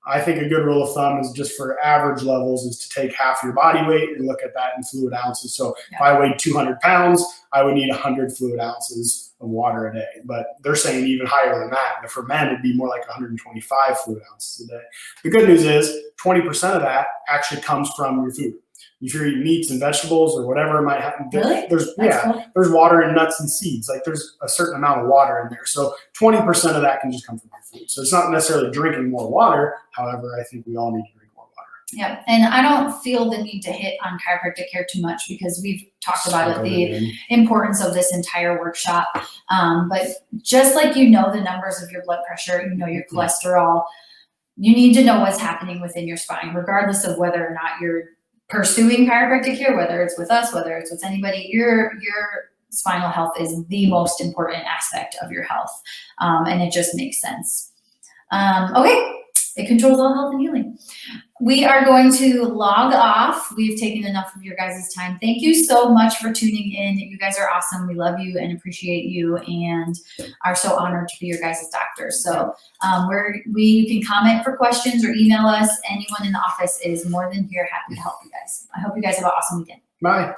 I think a good rule of thumb is just for average levels is to take half your body weight and look at that in fluid ounces. So if I weighed 200 pounds, I would need 100 fluid ounces of water a day. But they're saying even higher than that. And for men, it'd be more like 125 fluid ounces a day. The good news is 20% of that actually comes from your food. If you're eating meats and vegetables or whatever it might happen, really? There's water in nuts and seeds. Like there's a certain amount of water in there. So 20% of that can just come from your food. So it's not necessarily drinking more water. However, I think we all need to drink more water. Yeah, and I don't feel the need to hit on chiropractic care too much because we've talked about it, the importance of this entire workshop. But just like you know the numbers of your blood pressure, you know your cholesterol, you need to know what's happening within your spine, regardless of whether or not you're pursuing chiropractic care, whether it's with us, whether it's with anybody. Your spinal health is the most important aspect of your health, and it just makes sense. Okay, it controls all health and healing. We are going to log off. We've taken enough of your guys' time. Thank you so much for tuning in. You guys are awesome. We love you and appreciate you and are so honored to be your guys' doctors. So you can comment for questions or email us. Anyone in the office is more than here, happy to help you guys. I hope you guys have an awesome weekend. Bye.